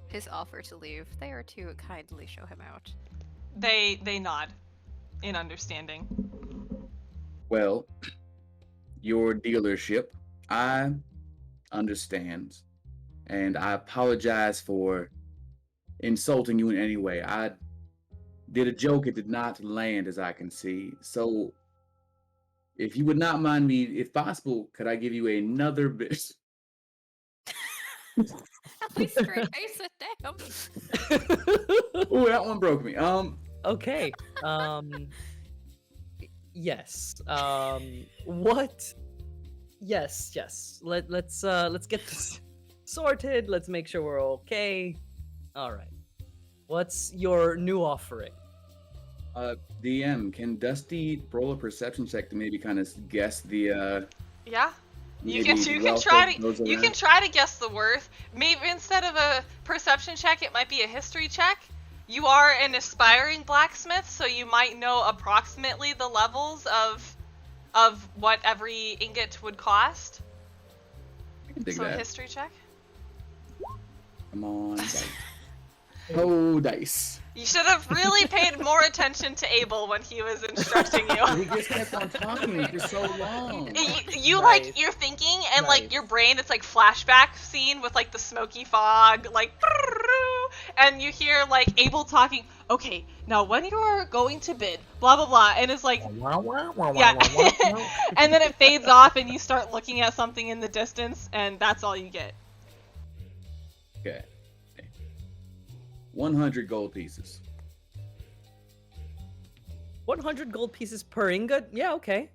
his offer to leave, they are to kindly show him out. They nod in understanding. Well, your dealership, I understand, and I apologize for insulting you in any way. I did a joke, it did not land, as I can see. So, if you would not mind me, if possible, could I give you another bit? At least straight face it, damn. Ooh, that one broke me. Okay. Yes. What? Yes. Let's get this sorted. Let's make sure we're okay. All right. What's your new offering? DM, can Dusty roll a perception check to maybe kind of guess the Yeah. You maybe can wealth try of those to around? try to guess the worth. Maybe instead of a perception check, it might be a history check. You are an aspiring blacksmith, so you might know approximately the levels of what every ingot would cost. I can dig So a that. history check. Come on, dice. Oh, dice. You should have really paid more attention to Abel when he was instructing He you. just kept on talking for so long. You Nice. like you're thinking and like Nice. your brain, it's like flashback scene with like the smoky fog, like, and you hear like Abel talking. Okay, now when you're going to bid, blah blah blah, and it's like, yeah, and then it fades off, and you start looking at something in the distance, and that's all you get. Okay. 100 gold pieces. 100 gold pieces per ingot? Yeah, okay.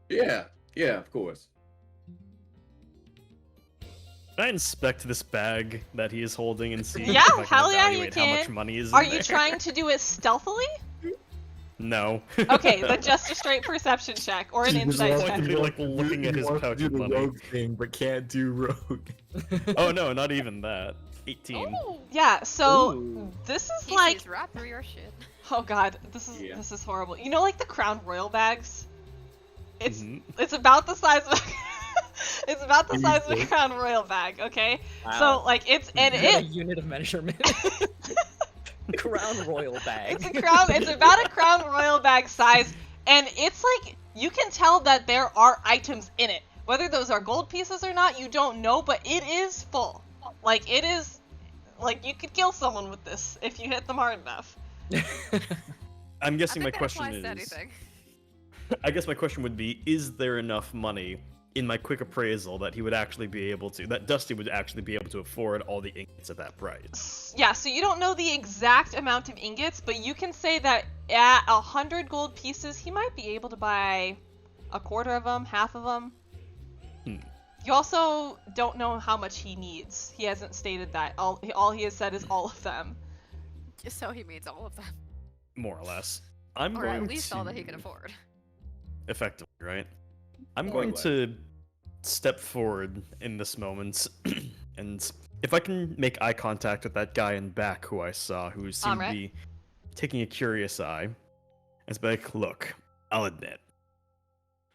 Yeah, of course. Can I inspect this bag that he is holding and see Yeah, if I can hell yeah, you evaluate how much can. money is Are in you there? trying to do it stealthily? No. Okay, then just a straight perception check or an He just insight wants check. to be like looking at his wants to pouch do of the money. rogue thing, but can't do rogue. Oh no, not even that. 18. Oh, Yeah, so Ooh. this is he like, sees right through your shit. oh god, this Yeah. is horrible. You know, like the Crown Royal bags. It's Mhm. it's about the size of it's about the Can you size of a say? Crown Royal bag. Okay, Wow. so like it's and Is that a it unit of measurement. Crown Royal bag. it's a crown. It's about a Crown Royal bag size, and it's like you can tell that there are items in it. Whether those are gold pieces or not, you don't know, but it is full. Like it is, like you could kill someone with this if you hit them hard enough. I'm I guessing my think that question applies to is, anything. I guess my question would be, is there enough money in my quick appraisal that he would actually be able to, that Dusty would actually be able to afford all the ingots at that price? Yeah, so you don't know the exact amount of ingots, but you can say that at 100 gold pieces, he might be able to buy a quarter of them, half of them. You also don't know how much he needs. He hasn't stated that. All he has said is all of them. So he means all of them. More or less. I'm Or going at least to... all that he can afford. Effectively, right? I'm More or going less. to step forward in this moment, and if I can make eye contact with that guy in back who I saw, who seemed to Alright. be taking a curious eye, and be like, look, I'll admit,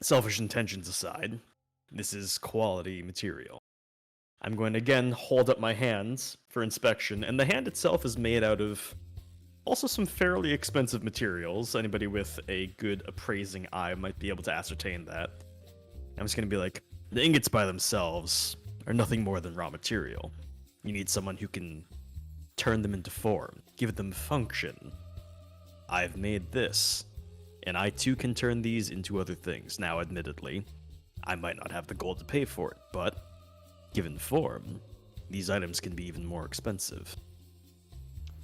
selfish intentions aside, this is quality material. I'm going to again hold up my hands for inspection, and the hand itself is made out of also some fairly expensive materials. Anybody with a good appraising eye might be able to ascertain that. I'm just going to be like, the ingots by themselves are nothing more than raw material. You need someone who can turn them into form, give them function. I've made this, and I too can turn these into other things. Now, admittedly, I might not have the gold to pay for it, but given form, these items can be even more expensive.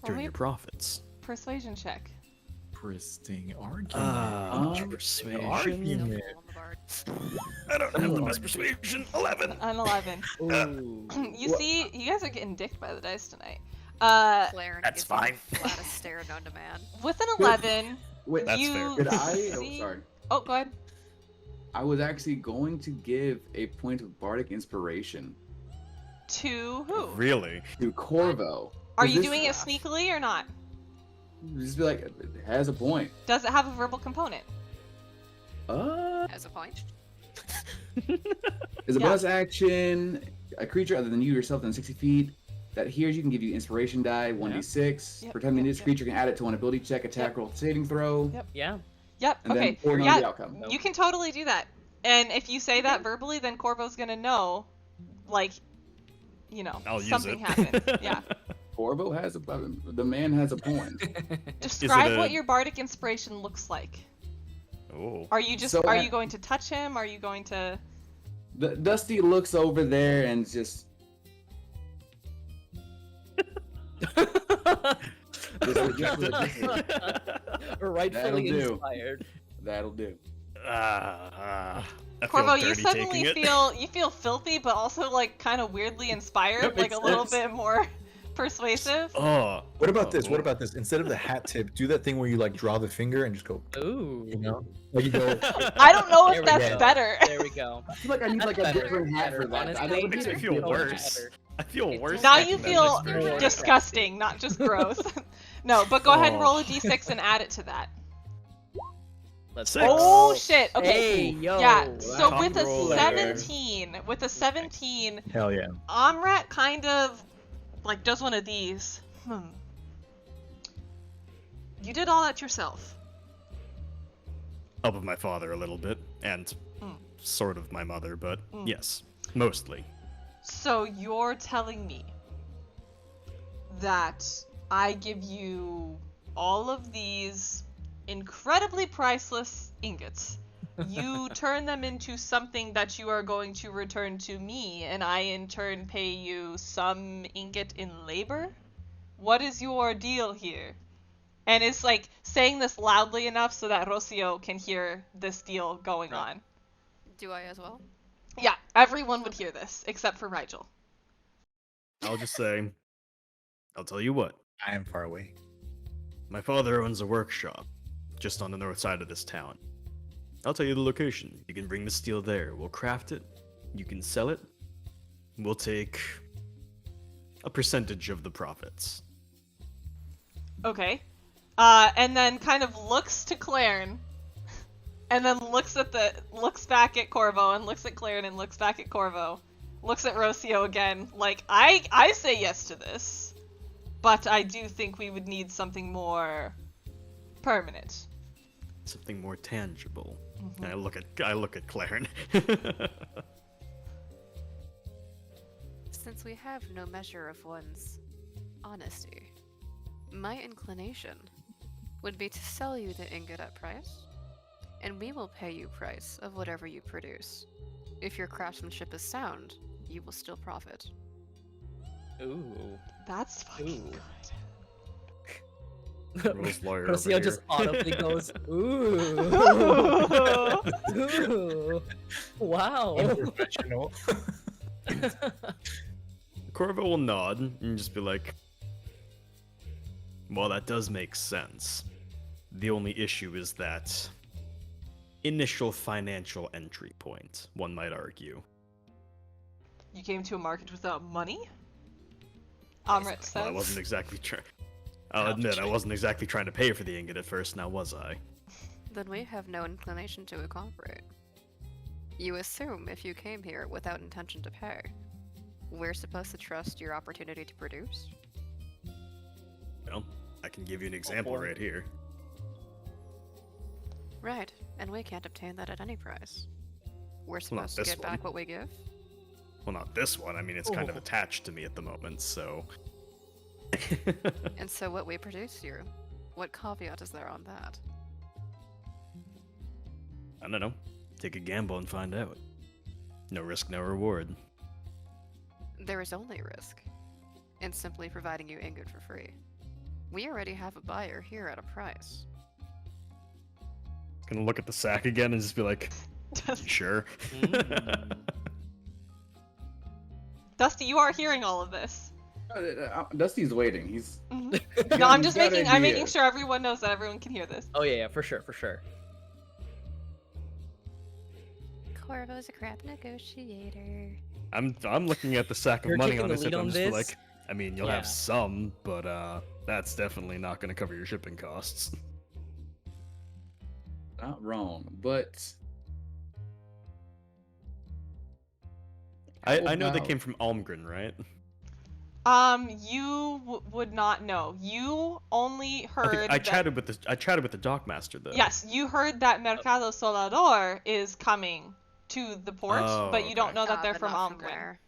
Turn Roll your me profits. persuasion check. Interesting argument. Persuasion. Argument. On the bard. I don't have the best persuasion. 11. An 11. Ooh. You see, you guys are getting dicked by the dice tonight. Clarence That's gives him fine. the flattest stare known to man. With an 11, Wait, That's you fair. did I? see... Oh, sorry. Oh, go ahead. I was actually going to give a point of bardic inspiration To who? Really? to Corvo. Are 'Cause you this- doing it sneakily or not? Just be like, it has a point. Does it have a verbal component? As a point. Is a Yeah. bonus action a creature other than you yourself than 60 feet that hears you can give you inspiration die 1d6. Yep, For 10 minutes, yep. creature can add it to one ability check, attack, Yep. roll, saving throw. Yep. Yeah. Yep. And Okay. then forward on Yeah. the outcome. You can totally do that. And if you say that verbally, then Corvo's gonna know, like, you know, I'll use something it. happened. Yeah. Corvo has a the man has a point. Describe a- what your bardic inspiration looks like. Oh. Are you just So are at- you going to touch him? Are you going to Dusty looks over there and just Rightfully That'll do. inspired. that'll do. I feel Corvo, you dirty suddenly taking it. feel filthy, but also like kind of weirdly inspired, That like a makes little sense. bit more persuasive. Oh. What about this? What Oh. about this? Instead of the hat tip, do that thing where you like draw the finger and just go, Ooh. you know? Like you go, I don't know There if we that's go. better. There we go. I feel like I need like a That's better. different hat Better, for that. I honestly. don't It makes me think feel it's worse. better. I feel It's worse. Now taking you that feel inspiration. disgusting, not just gross. No, but go ahead and Oh. roll a d6 and add it to that. Let's Six. Oh go. shit. Okay. Hey, yo. Yeah. So Top with a roller. 17, hell yeah. Amrat kind of like does one of these. You did all that yourself. Help of my father a little bit, and Mm. sort of my mother, but Mm. yes, mostly. So you're telling me that I give you all of these incredibly priceless ingots. You turn them into something that you are going to return to me, and I in turn pay you some ingot in labor? What is your deal here? And it's like saying this loudly enough so that Rocio can hear this deal going on. Do I as well? Yeah, everyone would hear this, except for Rigel. I'll just say, I'll tell you what. I am far away. My father owns a workshop just on the north side of this town. I'll tell you the location. You can bring the steel there. We'll craft it. You can sell it. We'll take a percentage of the profits. Okay. And then kind of looks to Claren, and then looks back at Corvo, and looks at Claren, and looks back at Corvo, looks at Rocio again. Like, I say yes to this, but I do think we would need something more permanent. Something more tangible. Mhm. And I look at Claren. Since we have no measure of one's honesty, my inclination would be to sell you the ingot at price, and we will pay you price of whatever you produce. If your craftsmanship is sound, you will still profit. Ooh. That's fucking Ooh. good. Rose lawyer Rocio over just here. audibly goes, ooh. Ooh. Wow. Unprofessional. Corvo will nod and just be like, well, that does make sense. The only issue is that initial financial entry point, one might argue. You came to a market without money? Amrit says. Well, I wasn't exactly trying. I'll admit, I wasn't exactly trying to pay for the ingot at first, now was I? Then we have no inclination to cooperate. You assume if you came here without intention to pay, we're supposed to trust your opportunity to produce? Well, I can give you an example right here. Right, and we can't obtain that at any price. We're Well, not supposed to this get one. back what we give? Well, not this one. I mean, it's kind of attached to me at the moment, so... And so what we produce here, what caveat is there on that? I don't know. Take a gamble and find out. No risk, no reward. There is only risk in simply providing you ingot for free. We already have a buyer here at a price. Gonna look at the sack again and just be like, "You sure?" Dusty, you are hearing all of this. Dusty's waiting. He's No, got- I'm he's just got I'm making ideas. sure everyone knows that everyone can hear this. Oh yeah, for sure, for sure. Corvo's a crap negotiator. I'm looking at the sack of You're money taking on the his hip. lead I'm on just be this? like, I mean, you'll Yeah. have some, but that's definitely not gonna cover your shipping costs. Not wrong, but I know they about- came from Almgren, right? You would not know. You only heard. I that- chatted with the dockmaster though. Yes, you heard that Mercado Solador is coming to the port, Oh, but you don't okay. know that they're but from not from Almgren. where.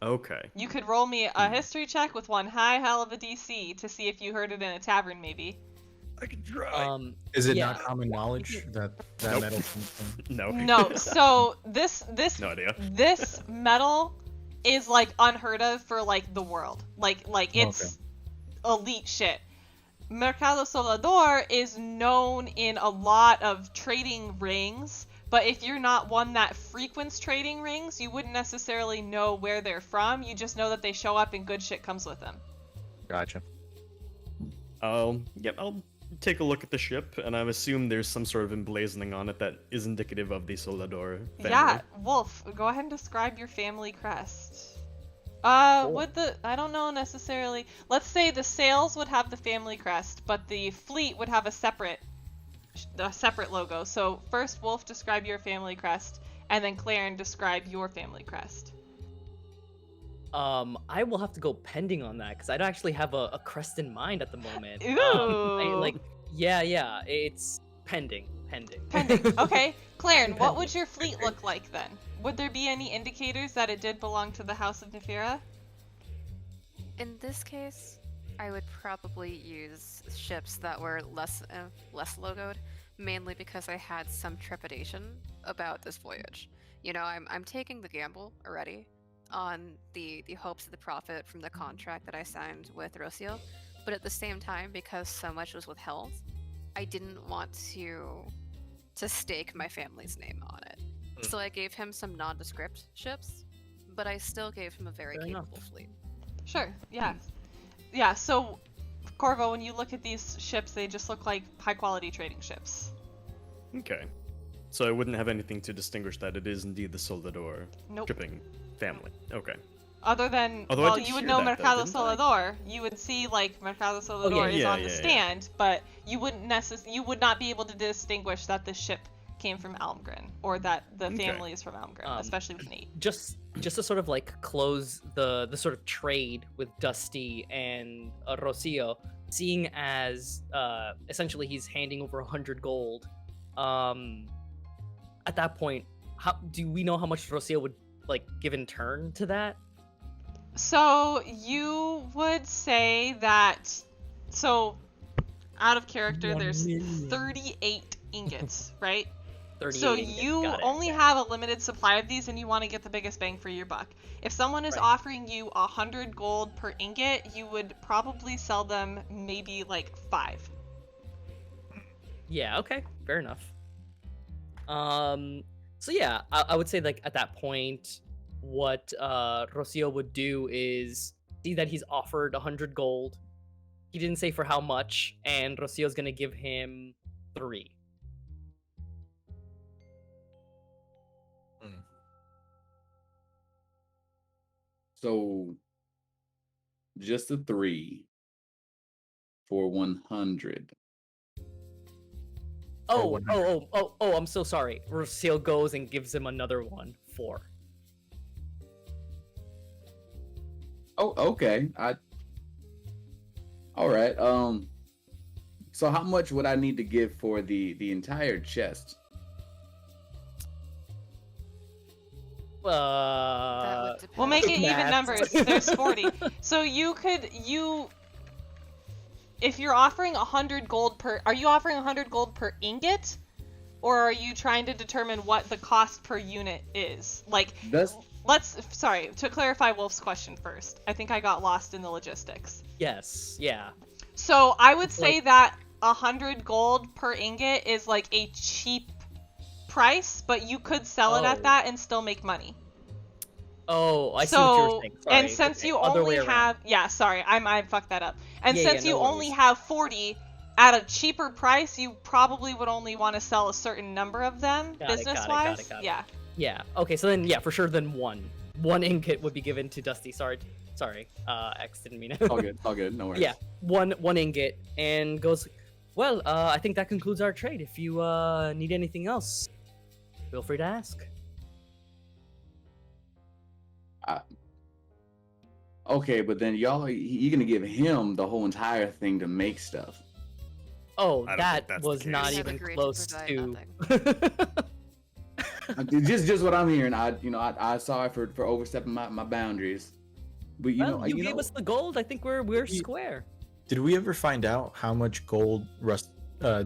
Okay. You could roll me a history check with one high hell of a DC to see if you heard it in a tavern, maybe. I can try. Is it Yeah. not common knowledge that Nope. metal comes from? No. No, so this No idea. this metal is like unheard of for like the world. Like it's elite shit. Mercado Solador is known in a lot of trading rings, but if you're not one that frequents trading rings, you wouldn't necessarily know where they're from. You just know that they show up and good shit comes with them. Gotcha. I'll take a look at the ship, and I assume there's some sort of emblazoning on it that is indicative of the Solador family. Yeah, Wolf, go ahead and describe your family crest. Would I don't know necessarily. Let's say the sails would have the family crest, but the fleet would have a separate logo. So first, Wolf, describe your family crest, and then Claren, describe your family crest. I will have to go pending on that because I don't actually have a crest in mind at the moment. Ooh. Yeah, it's pending. Pending. Okay, Claren, what would your fleet look like then? Would there be any indicators that it did belong to the House of Nefira? In this case, I would probably use ships that were less logoed, mainly because I had some trepidation about this voyage. You know, I'm taking the gamble already on the hopes of the profit from the contract that I signed with Rocio, but at the same time, because so much was withheld, I didn't want to stake my family's name on it. So I gave him some nondescript ships, but I still gave him a very Fair capable enough. fleet. Sure, yeah. Yeah, so, Corvo, when you look at these ships, they just look like high-quality trading ships. Okay. So I wouldn't have anything to distinguish that it is indeed the Soldador Nope. shipping family. Okay. Other than, Although I well, did you would hear know that, though, Mercado didn't I? Solador. You would see, like, Mercado Solador is yeah, on the yeah. stand, but you wouldn't you would not be able to distinguish that the ship came from Almgren, or that the Okay. family is from Almgren, especially with Nate. Just to sort of like close the sort of trade with Dusty and Rocio, seeing as essentially he's handing over 100 gold. At that point, how do we know how much Rocio would like give in turn to that? So you would say that, so out of character, 1 there's million. 38 ingots, right? 38 So ingots, you got it. only have a limited supply of these and you want to get the biggest bang for your buck. If someone is Right. offering you 100 gold per ingot, you would probably sell them maybe like 5. Yeah, okay, fair enough. So yeah, I would say like at that point, what Rocio would do is see that he's offered 100 gold. he didn't say for how much, and Rocio's gonna give him 3. So just a 3 for 100. Oh, I'm so sorry. Rocio goes and gives him another one, 4. Oh, okay. All right. So how much would I need to give for the entire chest? That would We'll make it depend. even Math. numbers. There's 40. So if you're offering 100 gold per, are you offering 100 gold per ingot? Or are you trying to determine what the cost per unit is? Like, sorry, to clarify Wolf's question first. I think I got lost in the logistics. Yes, yeah. So I would It's say like- that 100 gold per ingot is like a cheap price, but you could sell it at Oh. that and still make money. Oh, I see what you're saying. Sorry. And since okay, you other only way around. have, yeah, sorry, I fucked that up. And Yeah, since yeah, you no only worries. have 40 at a cheaper price, you probably would only want to sell a certain number of them, Got it, business-wise. got it. Yeah. Yeah. Okay, so then, yeah, for sure, then 1. 1 ingot would be given to Dusty. Sorry. X didn't mean it. All good. No worries. Yeah, one ingot, and goes, well, I think that concludes our trade. If you need anything else, feel free to ask. Okay, but then you're gonna give him the whole entire thing to make stuff. Oh, I don't that think that's the was not case. We have even agreed to close provide to. Just what I'm hearing. I sorry for overstepping my boundaries. But Well, you gave us the gold. I think we're square. Did we ever find out how much gold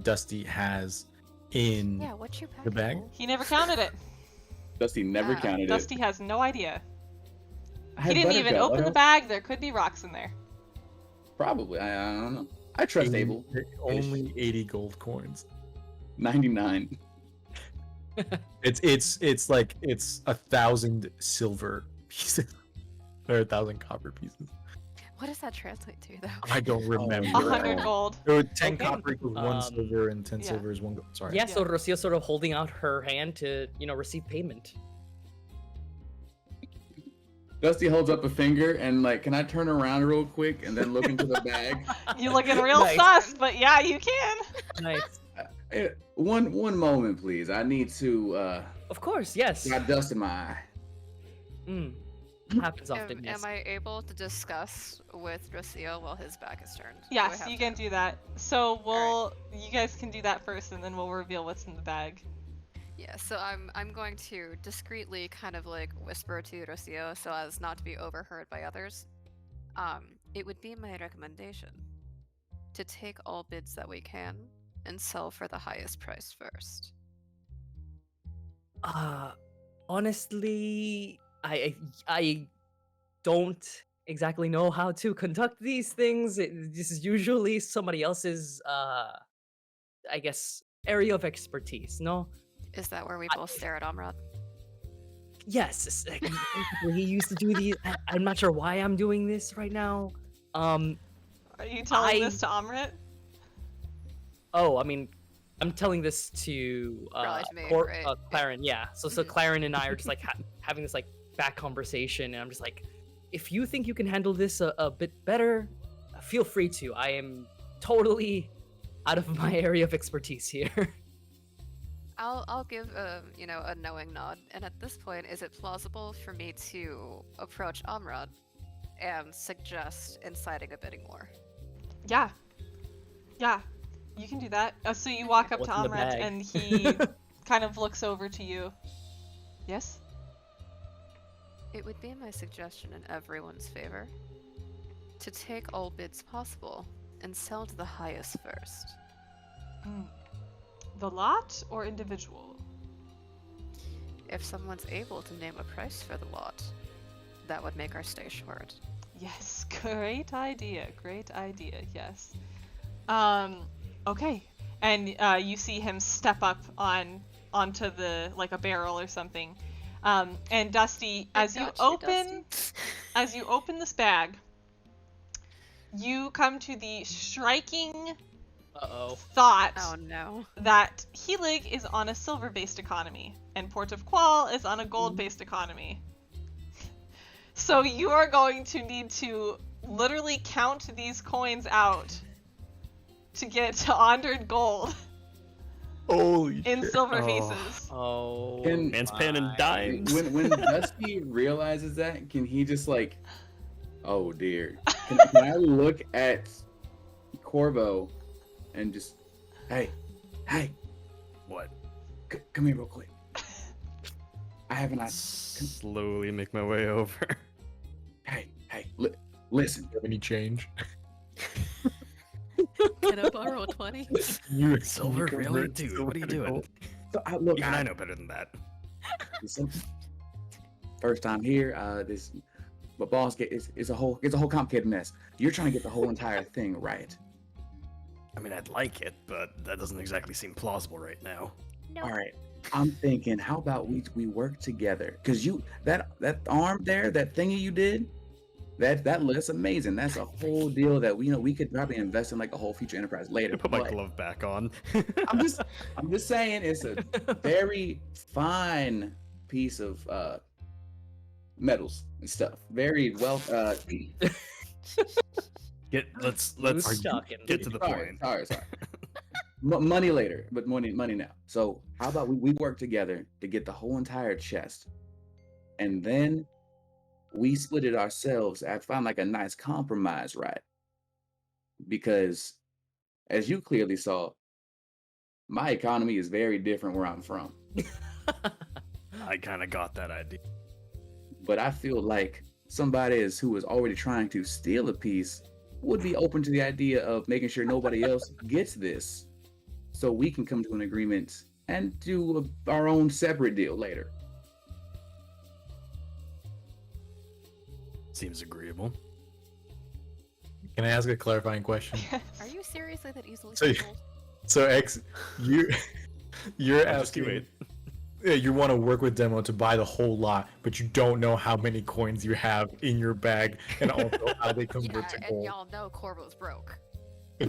Dusty has in Yeah, what's your the bag? He never counted it. Dusty never Yeah, counted Dusty has no idea. it. He didn't even open the bag. There could be rocks in there. Probably. I don't know. I trust Abel. Only 80 gold coins. 99. It's like 1,000 silver pieces or 1,000 copper pieces. What does that translate to, though? I don't remember. 100 gold. 10 Okay, copper equals 1 silver, and 10 yeah. silver is 1 gold. Sorry. Yeah, so Rocio's sort of holding out her hand to, receive payment. Dusty holds up a finger and like, can I turn around real quick and then look into the bag? You looking real Nice. sus, but yeah, you can. Nice. One moment, please. I need to Of course, yes. got dust in my eye. Happens often, yes. Am I able to discuss with Rocio while his back is turned? Do I Yes, have you to? can do that. So you guys can do that first, and then we'll reveal what's in the bag. Yeah, so I'm going to discreetly kind of like whisper to Rocio so as not to be overheard by others. It would be my recommendation to take all bids that we can and sell for the highest price first. Honestly, I don't exactly know how to conduct these things. This is usually somebody else's, I guess, area of expertise, no? Is that where we both stare at Amrad? Yes, he used to do these. I'm not sure why I'm doing this right now. Are you telling I- this to Amrit? Oh, I mean, I'm telling this to Probably to me, right? Claren. Yeah. So Mhm. Claren and I are just like having this like back conversation, and I'm just like, if you think you can handle this a bit better, feel free to. I am totally out of my area of expertise here. I'll give a knowing nod. And at this point, is it plausible for me to approach Amrad and suggest inciting a bidding war? Yeah. Yeah. You can do that. So you walk up to What's in the Amrit, bag? and he kind of looks over to you. Yes? It would be my suggestion in everyone's favor to take all bids possible and sell to the highest first. The lot or individual? If someone's able to name a price for the lot, that would make our stay short. Yes, great idea. Great idea. Yes. Okay. And you see him step up onto the like a barrel or something. And Dusty, as you Got you, open Dusty. as you open this bag, you come to the striking Uh-oh. thought Oh no. that Helig is on a silver-based economy, and Port of Qual is on a gold-based economy. So you are going to need to literally count these coins out to get to 100 gold Holy in shit. silver Oh. pieces. Oh. Man's pen and my. dimes. When Dusty realizes that, can he just like, oh dear? Can I look at Corvo and just, hey, What? come here real quick. I have an idea. Slowly make my way over. Hey, listen. Do you have any change? Can I borrow 20? Silver? You Really? convert Dude, silver what are you to doing? gold? So look, Even I know better than that. listen. First time here. This, my boss it's a whole complicated mess. You're trying to get the whole entire thing right. I mean, I'd like it, but that doesn't exactly seem plausible right now. No. All right. I'm thinking, how about we work together? Cause that arm there, that thingy you did, that's amazing. That's a whole deal that we could probably invest in like a whole future enterprise later. I put my but glove back on. I'm just saying it's a very fine piece of metals and stuff. Very well Let's Who's talking? get to the sorry. point. Money later, but money now. So how about we work together to get the whole entire chest, and then we split it ourselves. I found like a nice compromise, right? Because as you clearly saw, my economy is very different where I'm from. I kind of got that idea. But I feel like somebody who is already trying to steal a piece would be open to the idea of making sure nobody else gets this, so we can come to an agreement and do our own separate deal later. Seems agreeable. Can I ask a clarifying question? Are you seriously that easily So- fooled? So X, you're Just you asking. wait. Yeah, you want to work with Demo to buy the whole lot, but you don't know how many coins you have in your bag and also how they Yeah, convert to and gold. y'all know Corvo's broke. So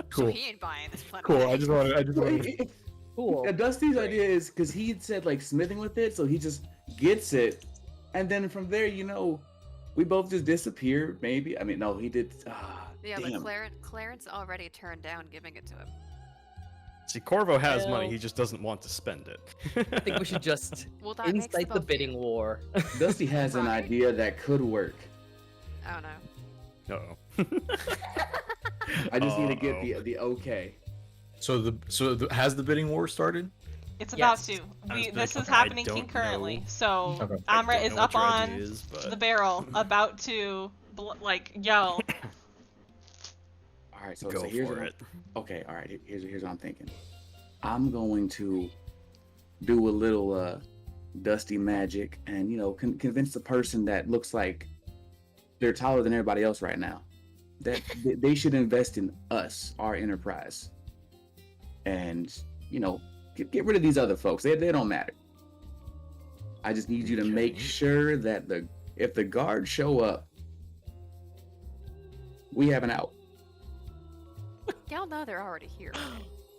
Cool. he ain't buying this planet. Cool. I just wanted. Cool. Dusty's idea is because he had said like smithing with it, so he just gets it, and then from there, we both just disappear. Maybe. I mean, no, he did. Yeah, damn. but Clarence already turned down giving it to him. See, Corvo has money, Well- he just doesn't want to spend it. I think we should just Well, that makes incite the both of you. bidding war. Dusty has an Right. idea that could work. Oh no. Uh-oh. I just need to get Uh-oh. the okay. Has the bidding war started? It's about Yes. to. I was This like, is I happening don't concurrently. know. So Okay. I Amra don't is know up what your on idea is, but- the barrel, about to yell. All right, so Go here's for what it. Okay, all right. Here's what I'm thinking. I'm going to do a little Dusty magic, and convince the person that looks like they're taller than everybody else right now that they should invest in us, our enterprise, and get rid of these other folks. They don't matter. I just need you to make Okay. sure that if the guards show up, we have an out. Y'all know they're already here.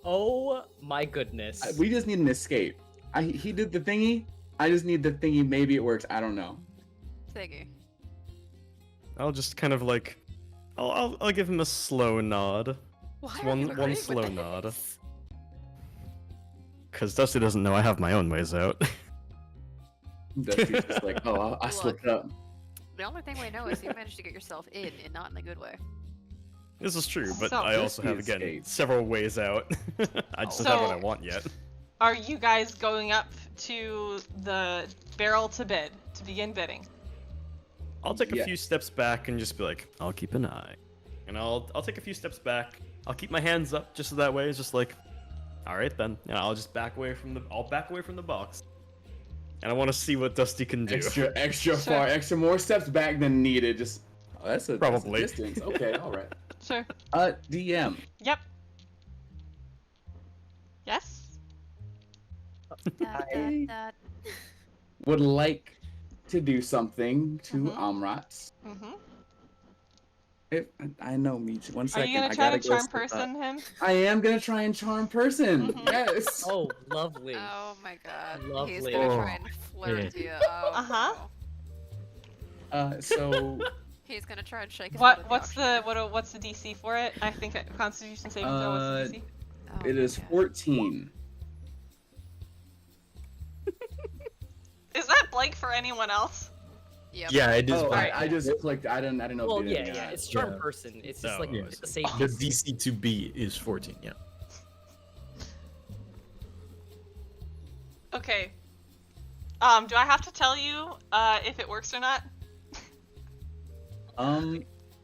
Oh my goodness. We just need an escape. He did the thingy. I just need the thingy. Maybe it works. I don't know. Thingy. I'll just kind of like, I'll give him a slow nod, Why Just are you one agreeing with slow nod. this? because Dusty doesn't know I have my own ways out. Dusty's just like, oh, I slipped up. The only thing we know is you managed to get yourself in, and not in a good way. This is true, but So- I also have Dusty again escaped. several ways out. I just don't have what I So- want yet. Are you guys going up to the barrel to bid, to begin bidding? I'll take a Yeah. few steps back and just be like, I'll keep an eye. And I'll take a few steps back. I'll keep my hands up just so that way it's just like, all right then. And I'll just back away from the box. And I want to see what Dusty can do. Extra far, extra more steps back than needed. Just that's a Probably. distance. Okay, all right. Sure. DM. Yep. Yes? That. Would like to do something to Mhm. Amrat. Mm-hmm. I know, Meech. One Are second. you gonna I try gotta to go charm step up. person him? I am gonna try and charm person. Mhm. Yes. Oh, lovely. Oh my god. He's Lovely. gonna Oh, try and flirt yeah. you. Oh, Uh-huh. no. So He's gonna try and shake his butt at What's the auctioneer. what's the DC for it? I think Constitution saving throw. What's the DC? Oh it my is God. 14. Is that blank for anyone else? Yep. Yeah, it is. Oh, blank. I just clicked. I didn't know. Well, if it yeah, did or yeah. not. It's charm Yeah. person. It's just Oh, like yeah. it's a safe. The DC to beat is 14. Yeah. Okay. Do I have to tell you if it works or not?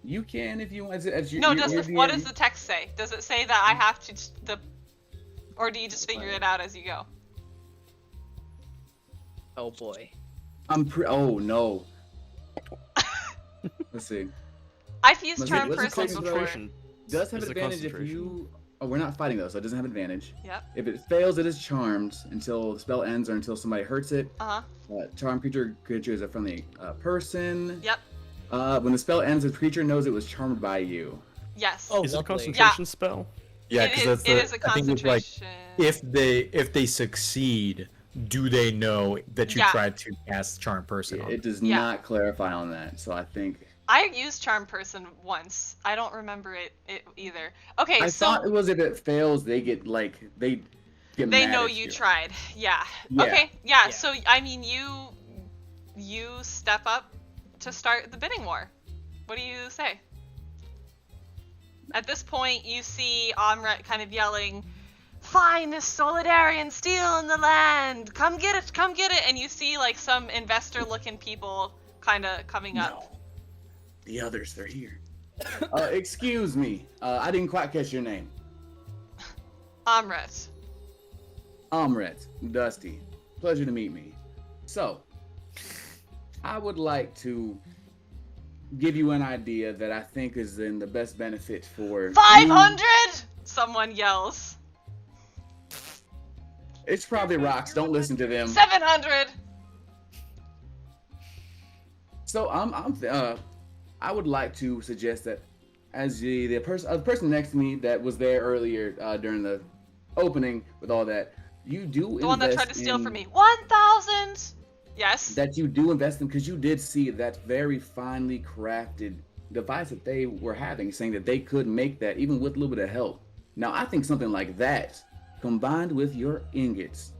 You can if you want. As you, No, you're- you're what DM. does the text say? Does it say that I have to or do you just figure it out as you go? Oh boy. Oh no. Let's see. I've used Let's charm see, let's person take before. Concentration. Does have Is it advantage if concentration? you. Oh, we're not fighting though, so it doesn't have advantage. Yep. If it fails, it is charmed until the spell ends or until somebody hurts it. Uh-huh. Charmed creature is a friendly person. Yep. When the spell ends, the creature knows it was charmed by you. Yes. Oh, Is it a lovely. concentration spell? Yeah, It because is, that's it the. is a I think it's like concentration. if they succeed, do they know that you Yeah. tried to cast charm person? on It does Yeah. not clarify on that, so I think. I used charm person once. I don't remember it either. Okay, I so thought it was if it fails, they get they get they mad know at you tried. Yeah. Yeah. Okay. Yeah. Yeah. So I mean, you step up to start the bidding war. What do you say? At this point, you see Amret kind of yelling, "Finest Solidarian steel in the land! Come get it! Come get it!" And you see like some investor-looking people kind of coming up. No. The others, they're here. Excuse me. I didn't quite catch your name. Amret. Amret, Dusty. Pleasure to meet me. So, I would like to give you an idea that I think is in the best benefit for 500! Someone yells. It's probably rocks. Don't listen to them. 700! So I would like to suggest that as the person next to me that was there earlier during the opening with all that, you do The one that invest tried to steal in- from me. 1,000! Yes. that you do invest in because you did see that very finely crafted device that they were having, saying that they could make that even with a little bit of help. Now, I think something like that, combined with your ingots,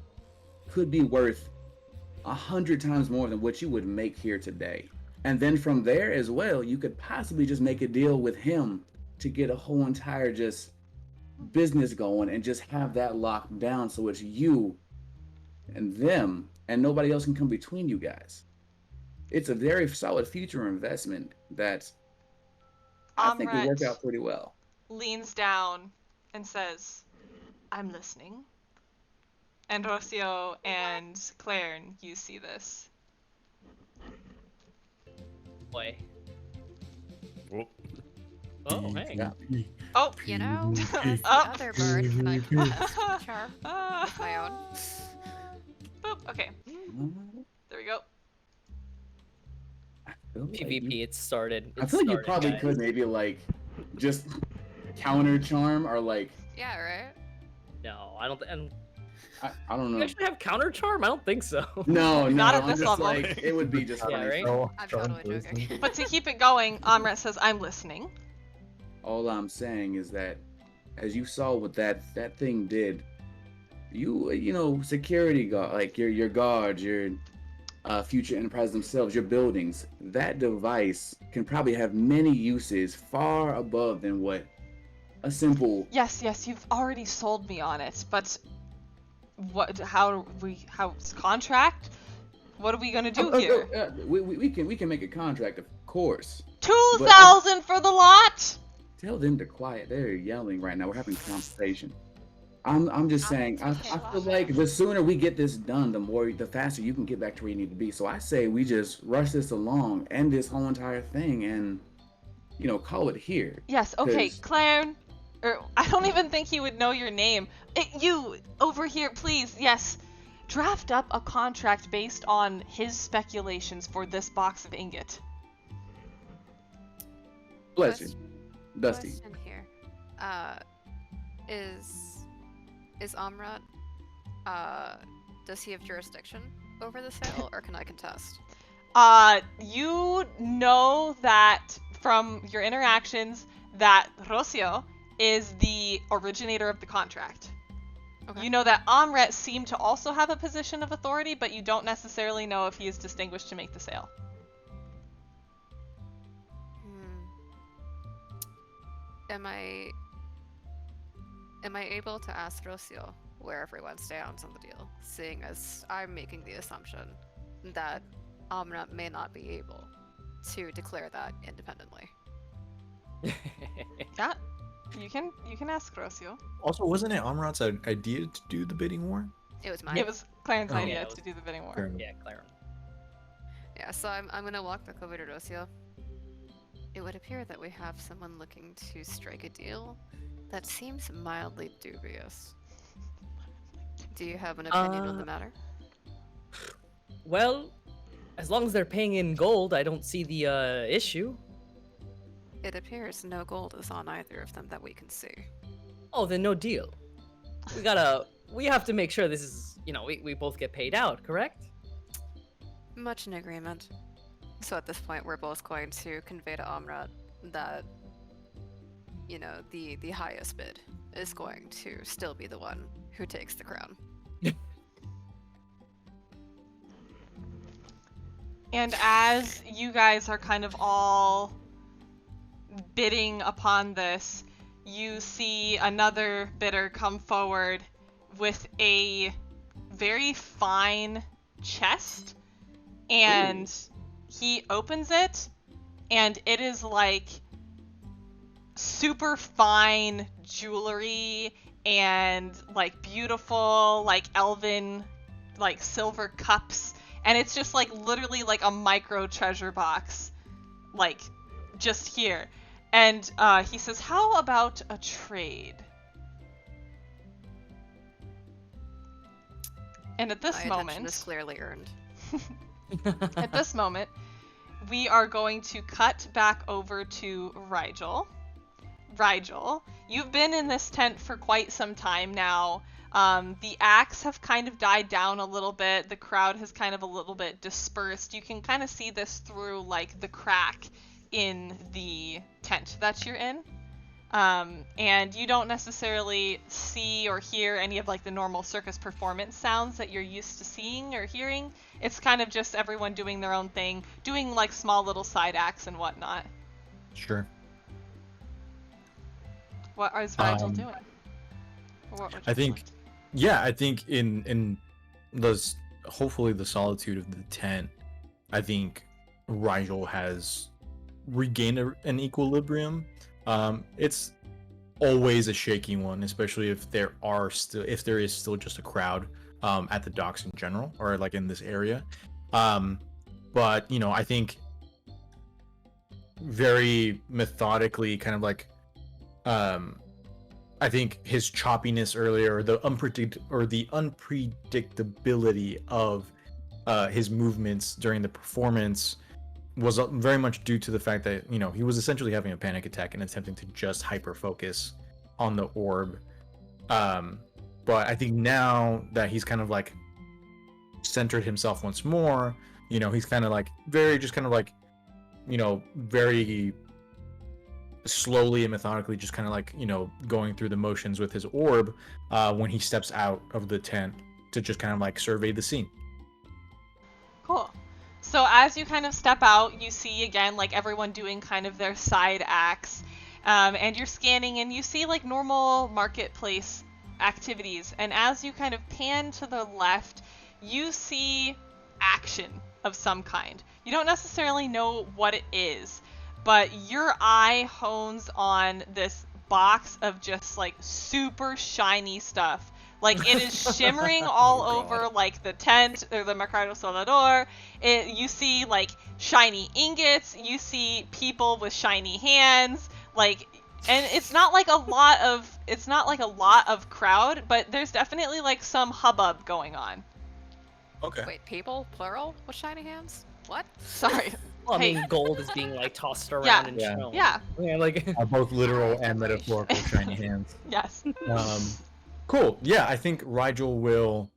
could be worth 100 times more than what you would make here today. And then from there as well, you could possibly just make a deal with him to get a whole entire just business going and just have that locked down so it's you and them and nobody else can come between you guys. It's a very solid future investment that I think will work Amret out pretty well. leans down and says, "I'm listening." And Rocio and Claire, you see this. Boy. Whoop. Oh, hey. Yeah. Oh! You know, as the Oh. other bird, can I cast charm Ah. with my own? Boop. Okay, there we go. I feel like PvP, you- it's started. I It's feel like you started, probably guys. could maybe like just counter charm or like Yeah, right? No, I don't. And I don't you know. actually have counter charm? I don't think so. No, Not at I'm this just level. like it would be just Yeah, funny. right? Oh, I'm charm totally person. joking. But to keep it going, Amret says, "I'm listening." All I'm saying is that as you saw what that thing did, you know, security guard, like your guards, your future enterprise themselves, your buildings, that device can probably have many uses far above than what a simple Yes, you've already sold me on it, but what? How contract? What are we gonna do here? we can make a contract, of course. 2,000 for the lot. Tell them to quiet. They're yelling right now. We're having a conversation. I'm just saying. I feel like the sooner we get this done, the faster you can get back to where you need to be. So I say we just rush this along, end this whole entire thing, and call it here. Yes. Okay, 'Cause- Claire. Or I don't even think he would know your name. You over here, please. Yes. Draft up a contract based on his speculations for this box of ingot. Bless you. Dusty. Question here. Is Amrat, does he have jurisdiction over the sale, or can I contest? You know that from your interactions that Rocio is the originator of the contract. Okay. You know that Amret seemed to also have a position of authority, but you don't necessarily know if he is distinguished to make the sale. Am I able to ask Rocio where everyone stands on the deal, seeing as I'm making the assumption that Amrat may not be able to declare that independently? Yeah, you can ask Rocio. Also, wasn't it Amrat's idea to do the bidding war? It was mine. It was Clarence's Oh. idea Yeah, it to was- do the bidding war. Fair enough. Yeah, Claren. Yeah, so I'm gonna walk back over to Rocio. It would appear that we have someone looking to strike a deal that seems mildly dubious. Do you have an opinion on the matter? Well, as long as they're paying in gold, I don't see the issue. It appears no gold is on either of them that we can see. Oh, then no deal. We have to make sure this is, we both get paid out, correct? Much in agreement. So at this point, we're both going to convey to Amrat that, the highest bid is going to still be the one who takes the crown. And as you guys are kind of all bidding upon this, you see another bidder come forward with a very fine chest, and he opens it, and it is like super fine jewelry and like beautiful like elven like silver cups, and it's just like literally like a micro treasure box like just here. And he says, how about a trade? And at this My attention moment is clearly earned. at this moment, we are going to cut back over to Rigel. Rigel, you've been in this tent for quite some time now. The acts have kind of died down a little bit. The crowd has kind of a little bit dispersed. You can kind of see this through like the crack in the tent that you're in. And you don't necessarily see or hear any of like the normal circus performance sounds that you're used to seeing or hearing. It's kind of just everyone doing their own thing, doing like small little side acts and whatnot. Sure. What is Rigel doing? Or what would you I think, want? yeah, I think in the hopefully the solitude of the tent, I think Rigel has regained an equilibrium. It's always a shaky one, especially if there is still just a crowd at the docks in general, or like in this area. But I think very methodically, kind of like I think his choppiness earlier, the unpredictability of his movements during the performance was very much due to the fact that he was essentially having a panic attack and attempting to just hyper focus on the orb. But I think now that he's kind of like centered himself once more, he's kind of like very slowly and methodically just kind of like going through the motions with his orb when he steps out of the tent to just kind of like survey the scene. Cool. So as you kind of step out, you see again like everyone doing kind of their side acts, and you're scanning and you see like normal marketplace activities. And as you kind of pan to the left, you see action of some kind. You don't necessarily know what it is, but your eye hones on this box of just like super shiny stuff. Like it is shimmering all over like the tent or the Mercado Solador. You see like shiny ingots. You see people with shiny hands. Like, and it's not like a lot of crowd, but there's definitely like some hubbub going on. Okay. Wait, people? Plural? With shiny hands? What? Sorry. Well, I Hey. mean, gold is being like tossed around Yeah. and Yeah. shown. Yeah. Yeah, like Both literal and metaphorical shiny hands. Yes. Cool. Yeah, I think Rigel will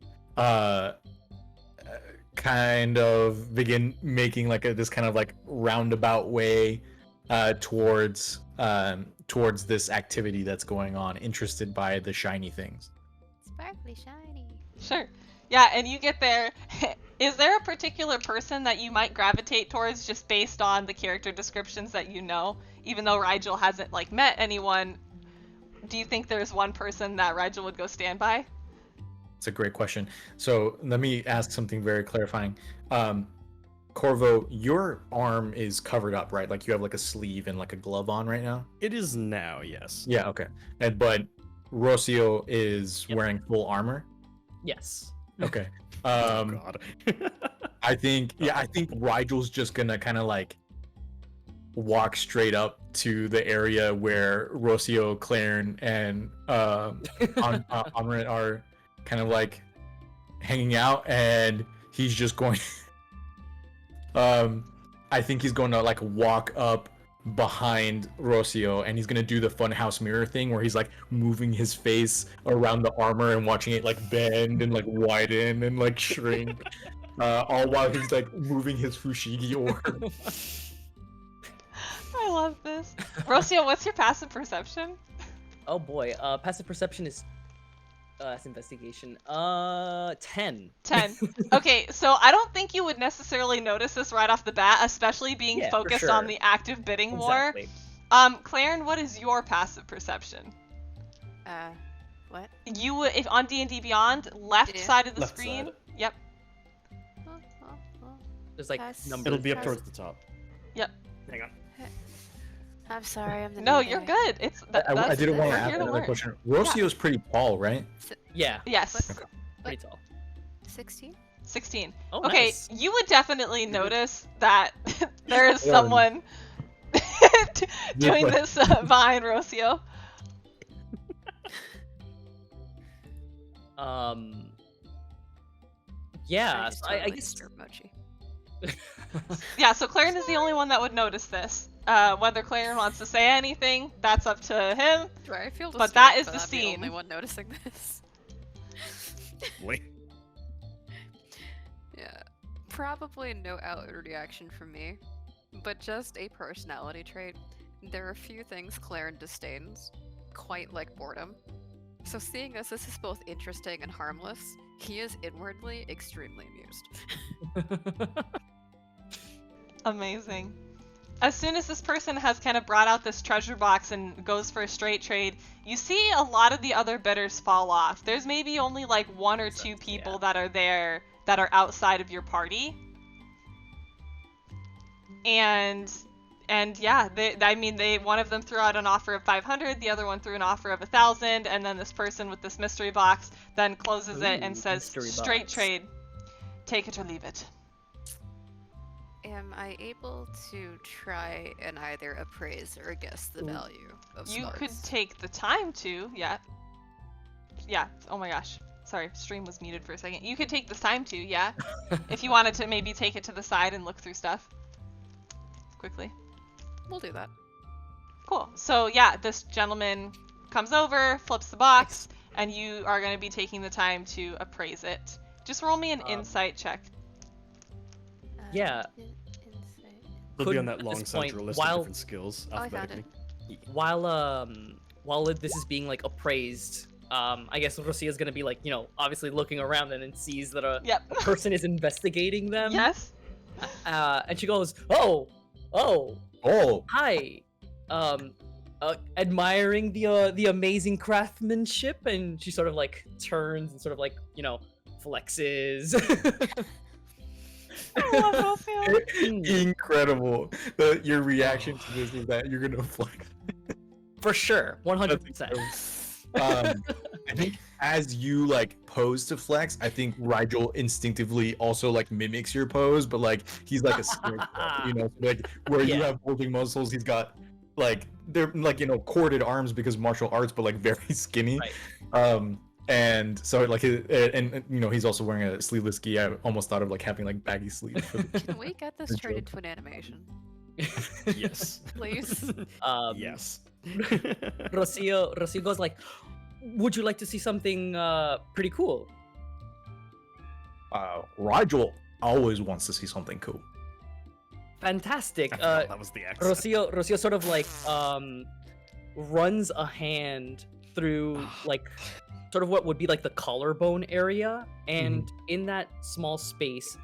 kind of begin making like this kind of like roundabout way towards this activity that's going on, interested by the shiny things. Sparkly shiny. Sure. Yeah, and you get there. Is there a particular person that you might gravitate towards just based on the character descriptions that you know? Even though Rigel hasn't like met anyone, do you think there's one person that Rigel would go stand by? It's a great question. So let me ask something very clarifying. Corvo, your arm is covered up, right? Like you have like a sleeve and like a glove on right now? It is now, yes. Yeah, okay. But Rocio is Yep. wearing full armor? yes. Okay. Oh god. I think Rigel's just gonna kind of like walk straight up to the area where Rocio, Claren, and Amaret are kind of like hanging out, and he's just going. I think he's going to like walk up behind Rocio, and he's gonna do the funhouse mirror thing where he's like moving his face around the armor and watching it like bend and like widen and like shrink, all while he's like moving his Fushigi orb. I love this. Rocio, what's your passive perception? Oh boy. Passive perception is that's investigation. 10. 10. Okay, so I don't think you would necessarily notice this right off the bat, especially being Yeah, for focused on sure. the active bidding Exactly. war. Claren, what is your passive perception? What? You would, if on D&D Beyond, left Yeah. side of the Left screen. side. Yep. There's like Pass- numbers. It'll be up Pass- towards the top. Hang on. I'm sorry, I'm the No, new you're guy. good. It's I didn't want we're to ask here to another learn. question. Rocio's pretty tall, right? Yeah. Yes. Okay. Pretty tall. 16? 16. Oh, Okay, nice. you would definitely notice that there is Yeah. someone doing this behind Rocio. Yeah. just So I totally guess. disturbed Mochi. Yeah, so Claren is the only one that would notice this. Whether Claren wants to say anything, that's up to him. Do I feel But that disturbed is the I'm the only scene. one noticing this? Wait. Yeah. Probably no outward reaction from me, but just a personality trait. There are a few things Claren disdains, quite like boredom. So seeing as this is both interesting and harmless, he is inwardly extremely amused. Amazing. As soon as this person has kind of brought out this treasure box and goes for a straight trade, you see a lot of the other bidders fall off. There's maybe only like one or two people that are there that are outside of your party. And yeah, one of them threw out an offer of 500, the other one threw an offer of 1,000, and then this person with this mystery box then closes it and Ooh, says, mystery straight box. trade, take it or leave it. Am I able to try and either appraise or guess the Ooh. value of You sparks? could take the time to, yeah. Yeah, oh my gosh. Sorry, stream was muted for a second. You could take this time to, yeah. If you wanted to maybe take it to the side and look through stuff. Quickly. We'll do that. Cool. So yeah, this gentleman comes over, flips the box, and you are going to be taking the time to appraise it. Just roll me an insight check. Yeah. Insight. It'll be on Could- that at long this point, central list while- of different skills Oh, I found alphabetically. While this is being like appraised, I guess Rocio is gonna be like, obviously looking around and then sees that a Yep. person is investigating them. Yes. And she goes, "Oh, hi." Admiring the amazing craftsmanship, and she sort of like turns and sort of like flexes. I love Rocio. Incredible. Your reaction to this is that you're gonna flex. For sure, 100%. I think as you like pose to flex, I think Rigel instinctively also like mimics your pose, but like he's like a scared, like where you Yeah. have bulging muscles, he's got like they're like corded arms because martial arts, but like very skinny. Right. And so like and you know he's also wearing a sleeveless gi. I almost thought of like having like baggy sleeves. For Can we get this turned into an animation, Yes. please? Yes. Rocio goes like, would you like to see something pretty cool? Rigel always wants to see something cool. Fantastic. I forgot that was the accent. Rocio sort of like runs a hand through like sort of what would be like the collarbone area, and in that small space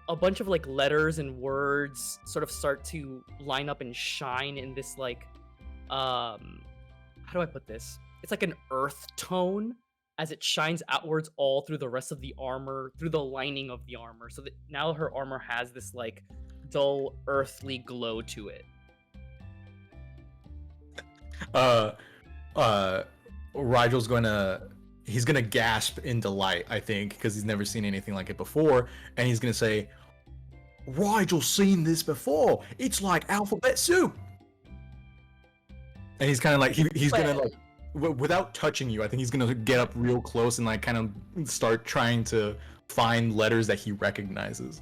a bunch of like letters and words sort of start to line up and shine in this like how do I put this? It's like an earth tone as it shines outwards all through the rest of the armor, through the lining of the armor, so that now her armor has this like dull earthly glow to it. Rigel's he's gonna gasp in delight, I think, because he's never seen anything like it before, and he's gonna say, Rigel's seen this before. It's like alphabet soup. And he's kind of like he's gonna like without touching you, I think he's gonna get up real close and like kind of start trying to find letters that he recognizes.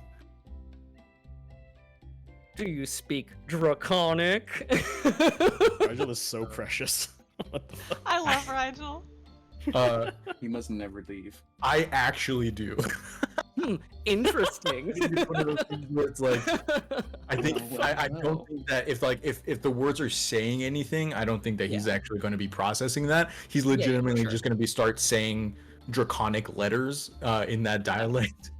Do you speak Draconic? Rigel is so precious. What the fuck? I love Rigel. He must never leave. I actually do. Interesting. It's one of those things where it's like, I think I don't think that if the words are saying anything, I don't think that he's actually going to be processing that. He's legitimately just going to start saying draconic letters in that dialect.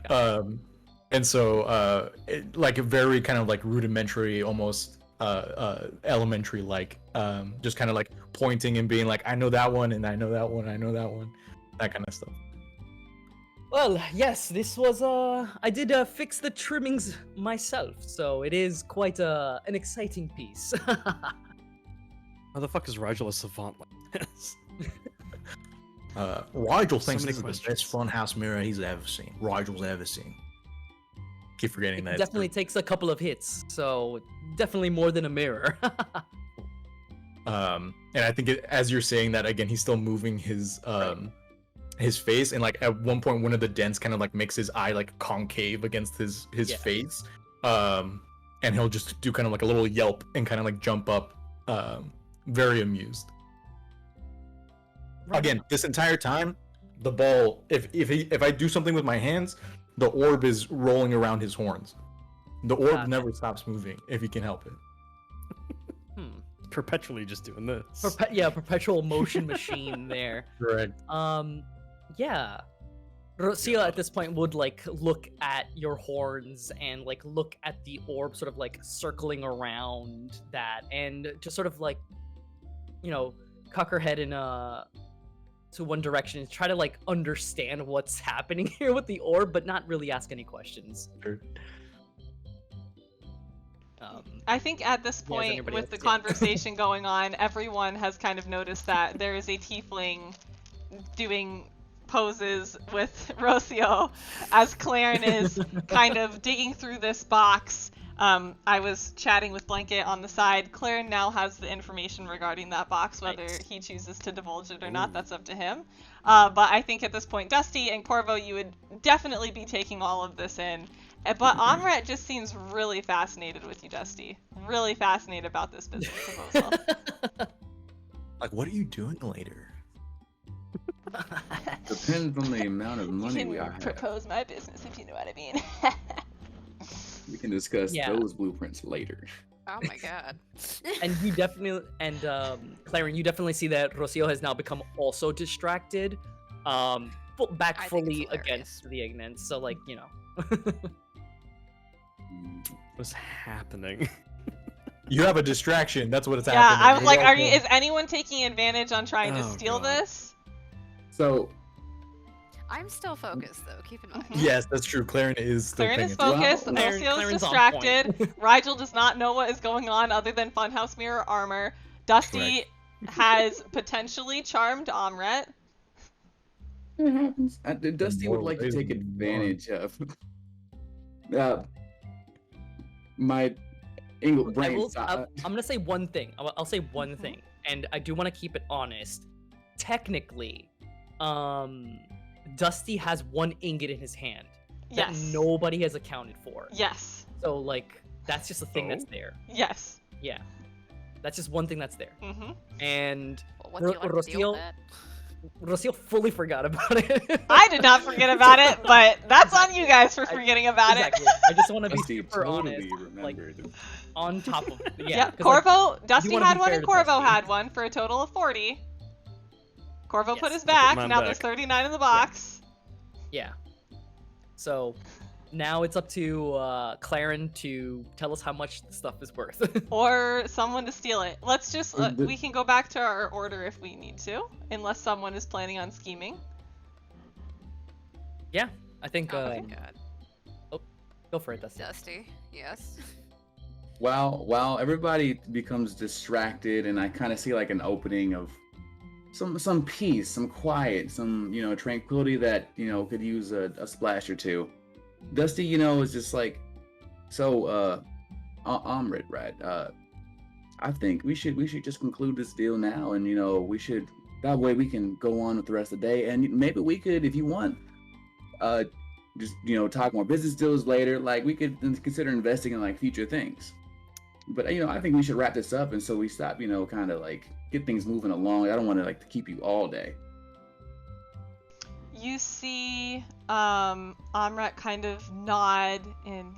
And so like a very kind of like rudimentary, almost elementary, like just kind of like pointing and being like, I know that one, and I know that one, I know that one, that kind of stuff. Well, yes, this was I did fix the trimmings myself, so it is quite an exciting piece. How the fuck is Rigel a savant like this? Rigel So thinks many this is the questions. best funhouse mirror he's ever seen. Rigel's ever seen. Keep forgetting that. Definitely takes a couple of hits, so definitely more than a mirror. And I think as you're saying that again, he's still moving his face, and like at one point one of the dents kind of like makes his eye like concave against his face, and he'll just do kind of like a little yelp and kind of like jump up, very amused. Again, this entire time the ball, if I do something with my hands, the orb is rolling around his horns. The orb never stops moving if he can help it. Perpetually just doing this. Perpetual motion machine there. Correct. Yeah. Rocio at this point would like look at your horns and like look at the orb sort of like circling around that, and just sort of like, you know, cock her head in to one direction and try to like understand what's happening here with the orb, but not really ask any questions. Sure. I think at this point, with the conversation going on, everyone has kind of noticed that there is a tiefling doing poses with Rocio as Claren is kind of digging through this box. I was chatting with Blanket on the side. Claren now has the information regarding that box. Whether he chooses to divulge it or not, that's up to him. But I think at this point, Dusty and Corvo, you would definitely be taking all of this in. But Amret just seems really fascinated with you, Dusty. Really fascinated about this business proposal. Like, what are you doing later? Depends on the amount of money we have. Propose my business, if you know what I mean. We can discuss those blueprints later. Oh my god. And you definitely, and Claren, you definitely see that Rocio has now become also distracted, back fully against the Ignis. So like, you know. What's happening? You have a distraction. That's what it's Yeah, happening. I was like, is anyone taking advantage on trying to steal this? So I'm still focused though, keep in mind. Yes, that's true. Claren is still Claren is paying attention. focused, Well, Rocio's Claren's on distracted, Rigel does not know what is going on other than Funhouse Mirror armor. Dusty has potentially charmed Amret. it happens. Dusty would like to take advantage of my brain. I'm gonna say one thing. I'll say one thing, and I do want to keep it honest. Technically, Dusty has 1 ingot in his hand that Yes. nobody has accounted for. Yes. So like that's just a thing that's there. Yes. Yeah, that's just one thing that's there. Mm-hmm. And Well, what do you like to deal with that? Rocio fully forgot about it. I did not forget about it, but that's on you guys for forgetting about Exactly. it. I just want to be Dusty super honest, totally like remembered. on top of Yeah, 'cause, like, Corvo, you Dusty wanna had be one fair and to Corvo Dusty. had one for a total of 40. Corvo put Yes. his back, mine now back. there's 39 in the box. Yeah. So now it's up to Claren to tell us how much the stuff is worth. Or someone to steal it. Let's just, Or the- we can go back to our order if we need to, unless someone is planning on scheming. Yeah, I think. Oh my god. Go for it, Dusty. Dusty, yes. While everybody becomes distracted, and I kind of see like an opening of some peace, some quiet, some tranquility that could use a splash or two. Dusty, is just like, so Amrit, right? I think we should just conclude this deal now, and we should that way we can go on with the rest of the day, and maybe we could, if you want, just talk more business deals later. Like we could consider investing in like future things. But I think we should wrap this up, and so we stop, kind of like get things moving along. I don't want to like to keep you all day. You see Amrat kind of nod and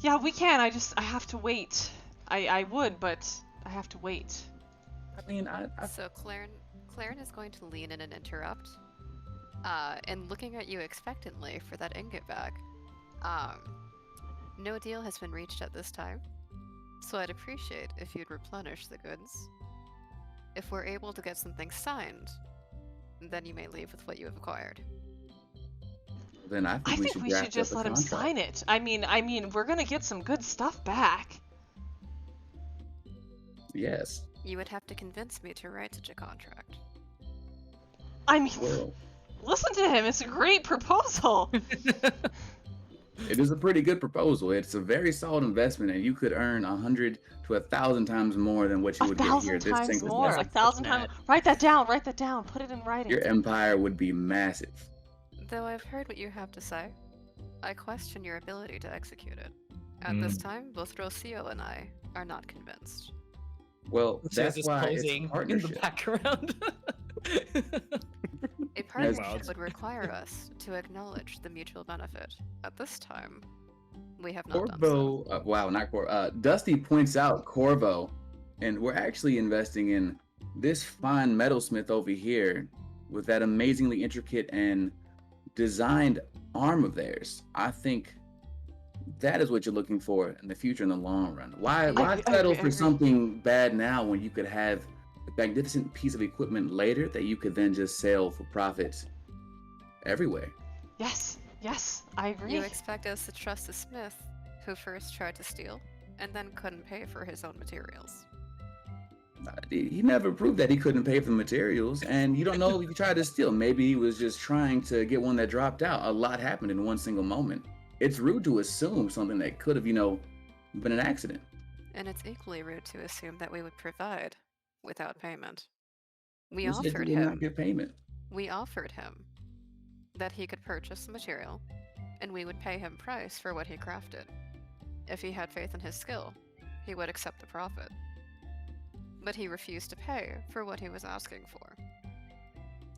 yeah, we can. I have to wait. I would, but I have to wait. I mean, I So Claren is going to lean in and interrupt, and looking at you expectantly for that ingot back. No deal has been reached at this time, so I'd appreciate if you'd replenish the goods. If we're able to get something signed, then you may leave with what you have acquired. then I I think think we draft should just up a let him contract. sign it. I mean, we're gonna get some good stuff back. Yes. You would have to convince me to write such a contract. I mean, Well, listen to him. It's a great proposal. it is a pretty good proposal. It's a very solid investment, and you could earn 100 to 1,000 times more than what you would get here. 1,000 times single more. investment. 1,000 times. Write that down. Write that down. Put it in writing. Your empire would be massive. Though I've heard what you have to say, I question your ability to execute it. At this time, both Rocio and I are not convinced. Well, Lucio's that's just why it's posing a in partnership. the background. A partnership Wow. would require us to acknowledge the mutual benefit. At this time, we have not done so. Corvo, wow, not Corvo. Dusty points out Corvo, and we're actually investing in this fine metalsmith over here with that amazingly intricate and designed arm of theirs. I think that is what you're looking for in the future, in the long run. Why I settle agree. for something bad now when you could have a magnificent piece of equipment later that you could then just sell for profits everywhere? Yes. Yes. I agree. You expect us to trust the smith who first tried to steal and then couldn't pay for his own materials. He never proved that he couldn't pay for the materials, and you don't know if he tried to steal. Maybe he was just trying to get one that dropped out. A lot happened in one single moment. It's rude to assume something that could have, been an accident. And it's equally rude to assume that we would provide without payment. We Who said you offered would not him. get payment. We offered him that he could purchase the material, and we would pay him price for what he crafted. If he had faith in his skill, he would accept the profit. But he refused to pay for what he was asking for.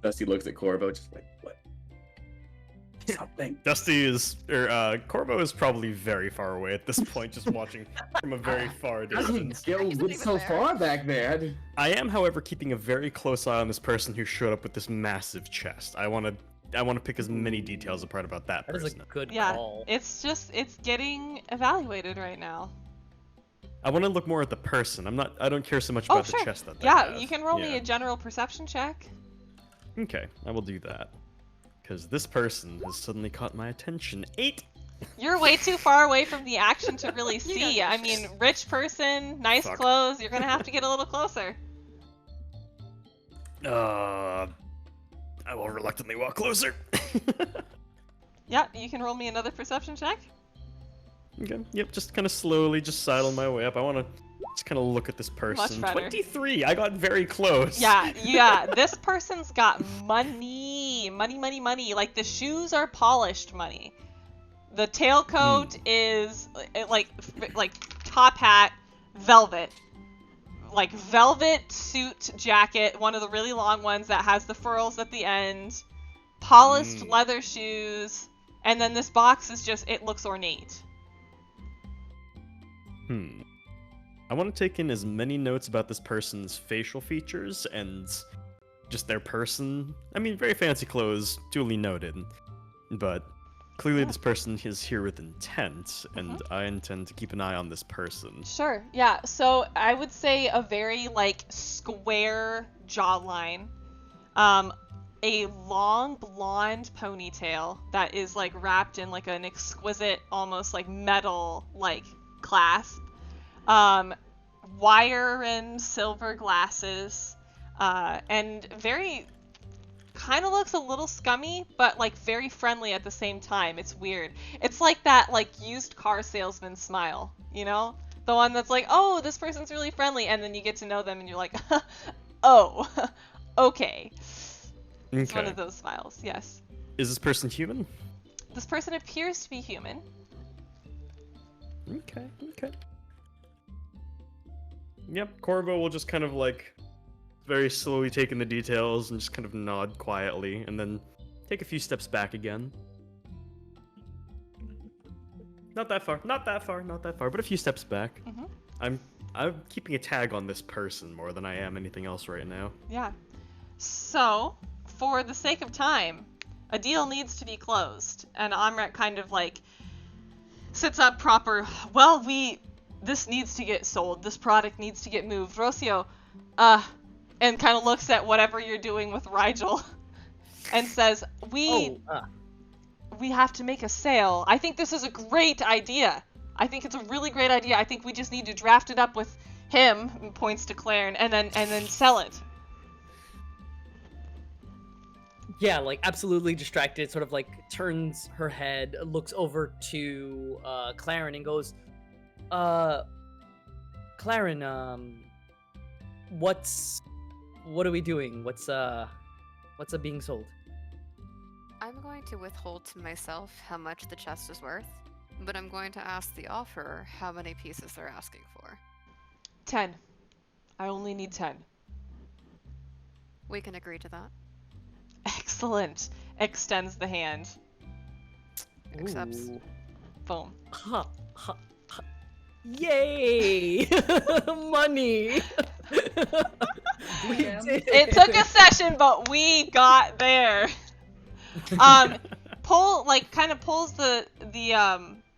Dusty looks at Corvo, just like, what? Something. Dusty is, or Corvo is probably very far away at this point, just watching from a very far How did distance. he go He's not even so there. far back there? I am, however, keeping a very close eye on this person who showed up with this massive chest. I want to pick as many details apart about that That is person. a good Yeah. call. It's getting evaluated right now. I want to look more at the person. I don't care so much Oh, about sure. the chest that they Yeah, have. you can roll me Yeah. a general perception check. Okay, I will do that. Because this person has suddenly caught my attention. 8! You're way too far away from the action to really You see. got I this. mean, rich person, nice Fuck. clothes. You're gonna have to get a little closer. I will reluctantly walk closer. Yeah, you can roll me another perception check. Okay, yep, just kind of slowly just sidle my way up. I want to Just kind of look at this person. better. 23. I got very close. Yeah. This person's got money. Money. Like, the shoes are polished money. The tailcoat is like top hat, velvet. Like velvet suit jacket, one of the really long ones that has the furls at the end. Polished leather shoes, and then this box is just, it looks ornate. I want to take in as many notes about this person's facial features and just their person. I mean, very fancy clothes, duly noted. But clearly this person is here with intent, and I intend to keep an eye on this person. Sure, yeah. So I would say a very, like, square jawline. A long blonde ponytail that is, like, wrapped in, like, an exquisite, almost, like, metal, like, clasp. Wire and silver glasses. And very... kind of looks a little scummy, but, like, very friendly at the same time. It's weird. It's like that, like, used car salesman smile, you know? The one that's like, oh, this person's really friendly, and then you get to know them and you're like, oh, okay. It's one of those smiles, yes. Is this person human? This person appears to be human. Okay. Yep, Corvo will just kind of, like, very slowly take in the details and just kind of nod quietly, and then take a few steps back again. Not that far, but a few steps back. I'm keeping a tag on this person more than I am anything else right now. Yeah. So, for the sake of time, a deal needs to be closed, and Amret kind of, like, sits up proper. Well, this needs to get sold. This product needs to get moved. Rocio, and kind of looks at whatever you're doing with Rigel and says, we have to make a sale. I think this is a great idea. I think it's a really great idea. I think we just need to draft it up with him, and points to Claren, and then sell it. Yeah, like, absolutely distracted, sort of, like, turns her head, looks over to Claren and goes, Claren, what are we doing? What's being sold? I'm going to withhold to myself how much the chest is worth, but I'm going to ask the offerer how many pieces they're asking for. 10. I only need 10. We can agree to that. Excellent. Extends the hand. Accepts. Ooh. Boom. Yay! Money! We did It took a session, but we got there. Kind of pulls the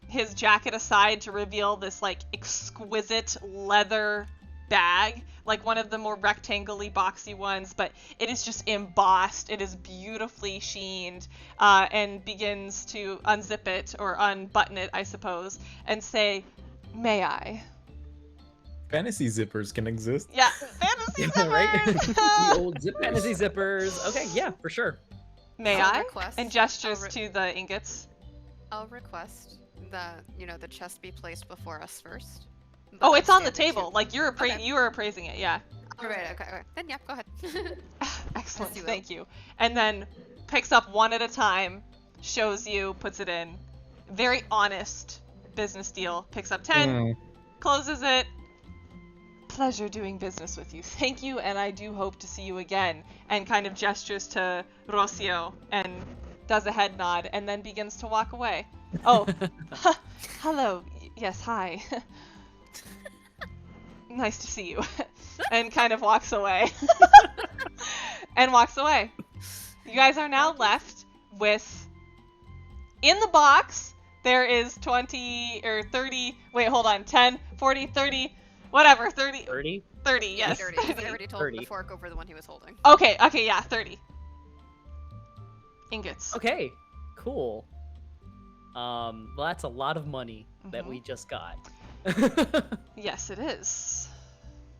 his jacket aside to reveal this, like, exquisite leather bag, like one of the more rectangularly boxy ones, but it is just embossed. It is beautifully sheened, and begins to unzip it, or unbutton it, I suppose, and say, "May I?" Fantasy zippers can exist. Yeah, fantasy zippers! Right? The old zippers. Fantasy zippers. Okay, yeah, for sure. May I'll I? request- And gestures I'll re- to the ingots. I'll request that, the chest be placed before us first. but Oh, I'm it's on the standing table. too. Like, you Okay. were appraising it, yeah. Alright, okay. Then yeah, go ahead. Excellent, As you will. thank you. And then picks up one at a time, shows you, puts it in. Very honest business deal. Picks up 10, closes it. Pleasure doing business with you. Thank you, and I do hope to see you again. And kind of gestures to Rocio and does a head nod, and then begins to walk away. Oh, hello. Yes, hi. Nice to see you. And kind of walks away. And walks away. You guys are now left with, in the box, there is 20 or 30, wait, hold on, 10, 40, 30, whatever, 30, 30? 30, yes. 30. 30. I already told 30. the fork over the one he was holding. Okay, yeah, 30. Ingots. Okay, cool. Well, that's a lot of money that Mhm. we just got. Yes, it is.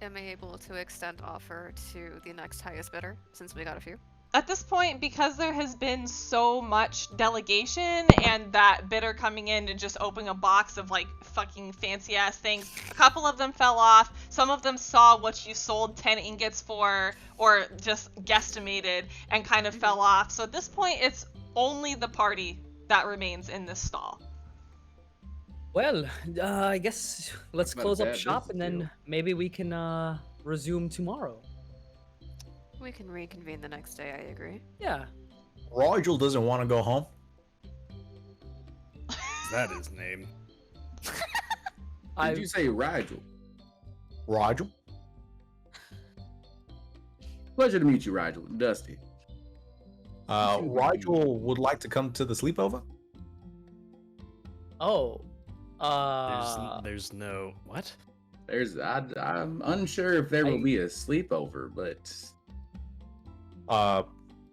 Am I able to extend offer to the next highest bidder, since we got a few? At this point, because there has been so much delegation and that bidder coming in and just opening a box of like fucking fancy ass things, a couple of them fell off. Some of them saw what you sold 10 ingots for or just guesstimated and kind of fell off. So at this point, it's only the party that remains in this stall. Well, I guess let's Not a close up bad shop and business then maybe we can resume tomorrow. We can reconvene the next day, I agree. Yeah. Rigel doesn't want to go home. Is that his name? Did you say Rigel? Rigel? Pleasure to meet you, Rigel. Dusty. Rigel would like to come to the sleepover. Oh. There's no what? I'm unsure if there will be a sleepover, but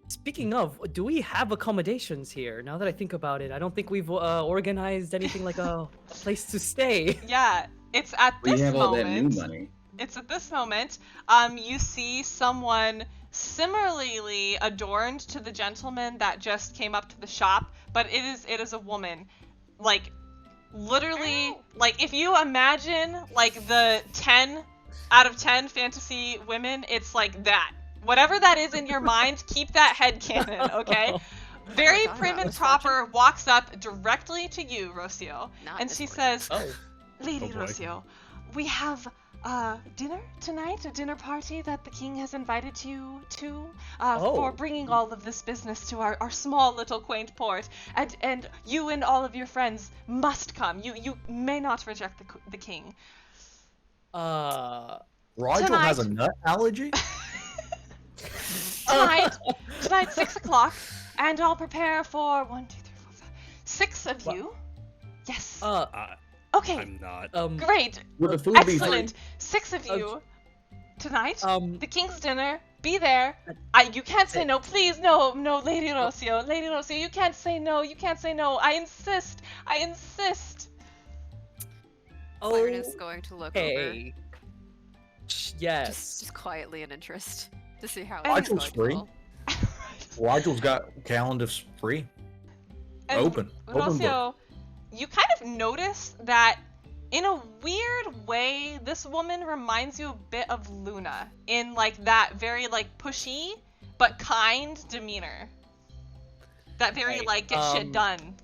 Speaking of, do we have accommodations here? Now that I think about it, I don't think we've organized anything like a place to stay. Yeah, it's at we this have all that moment. new money. It's at this moment, you see someone similarly adorned to the gentleman that just came up to the shop, but it is a woman. Like, literally, like, if you imagine, like, the 10 out of 10 fantasy women, it's like that. Whatever that is in your mind, keep that headcanon, okay? Very thought prim about and this, proper walks up directly to you, Rocio, Not and this she morning. says, Oh. Lady Oh boy. Rocio, we have dinner tonight, a dinner party that the king has invited you to for bringing all of this business to our small little quaint port. And you and all of your friends must come. You may not reject the king. Rigel has a Tonight- nut allergy? Tonight, 6 o'clock, and I'll prepare for 1, 2, 3, 4, 5, 6 of you. Yes. Okay. I'm not. Great. Will the food be free? Excellent. 6 of you tonight. Um, The king's dinner. Be there. You can't say no. Please, no, Lady Rocio. Lady Rocio, you can't say no. You can't say no. I insist. I insist. Claren is going to look over, Hey. Yes. just quietly in interest, to see how And- it's going Rigel's to free. fall. Rigel's got calendars free. And Open book. Rocio, you kind of notice that in a weird way, this woman reminds you a bit of Luna in like that very like pushy but kind demeanor. That very Right, like get shit done.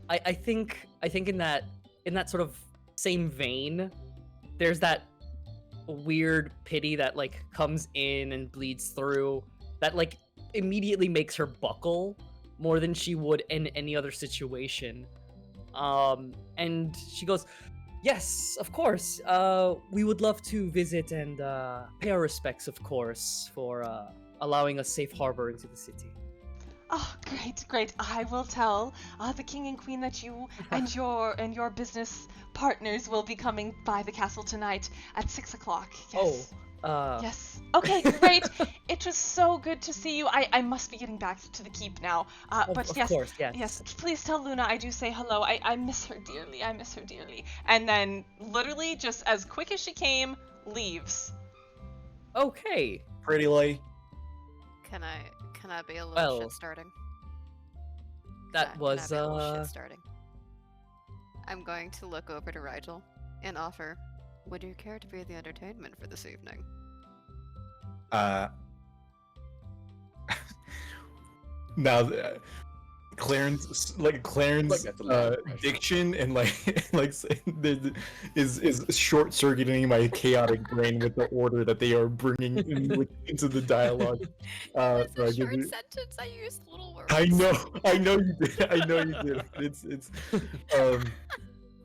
I think in that sort of same vein, there's that weird pity that like comes in and bleeds through that like immediately makes her buckle more than she would in any other situation. And she goes, "Yes, of course. We would love to visit and pay our respects, of course, for allowing us safe harbor into the city." Oh, great. I will tell the king and queen that you and your business partners will be coming by the castle tonight at 6 o'clock. Yes. Yes. Okay, great. It was so good to see you. I must be getting back to the keep now. But of yes, course, yes. yes. Please tell Luna I do say hello. I miss her dearly. I miss her dearly. And then, literally, just as quick as she came, leaves. Okay. Pretty late. Can I be a little Well, shit starting? That was Can I be a little shit starting? I'm going to look over to Rigel and offer, would you care to be the entertainment for this evening? Now, Claren's Like, that's a lot of pressure. diction and is short circuiting my chaotic brain with the order that they are bringing into the dialogue. So It's I a give short you. sentence. I used little words. I know you did. It's.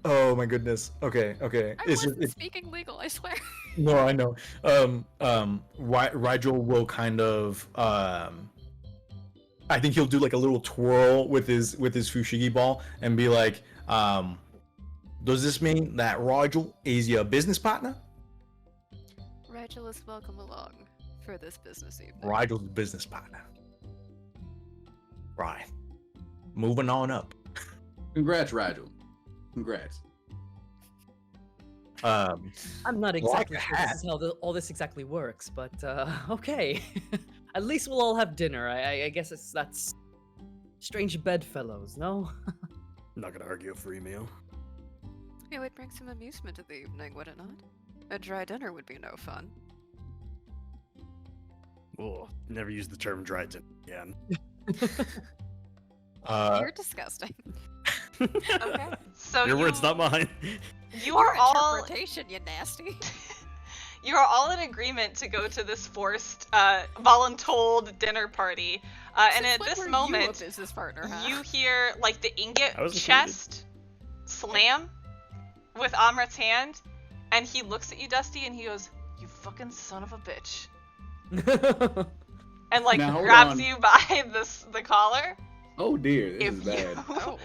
Oh my goodness. Okay. I It's wasn't just, speaking legal. I swear. no, I know. Rigel will kind of I think he'll do like a little twirl with his fushigi ball and be like, does this mean that Rigel is your business partner? Rigel is welcome along for this business evening. Rigel's business partner. Right. Moving on up. Congrats, Rigel. Congrats. I'm not Like exactly a sure hat. this is how all this exactly works, but okay. at least we'll all have dinner. I guess that's strange bedfellows, no? I'm not gonna argue a free meal. It would bring some amusement to the evening, would it not? A dry dinner would be no fun. Oh, never use the term dry dinner again. You're disgusting. Okay. So Your words, not mine. You are all Interpretation, you nasty. you are all in agreement to go to this forced, voluntold dinner party. And Since at when this were you a moment, business partner, huh? you hear like the ingot I was chest slam with Amrit's hand, and he looks at you, Dusty, and he goes, "You fucking son of a bitch," and like Now, hold grabs on. you by the collar. Oh dear, this If is bad. you Oh.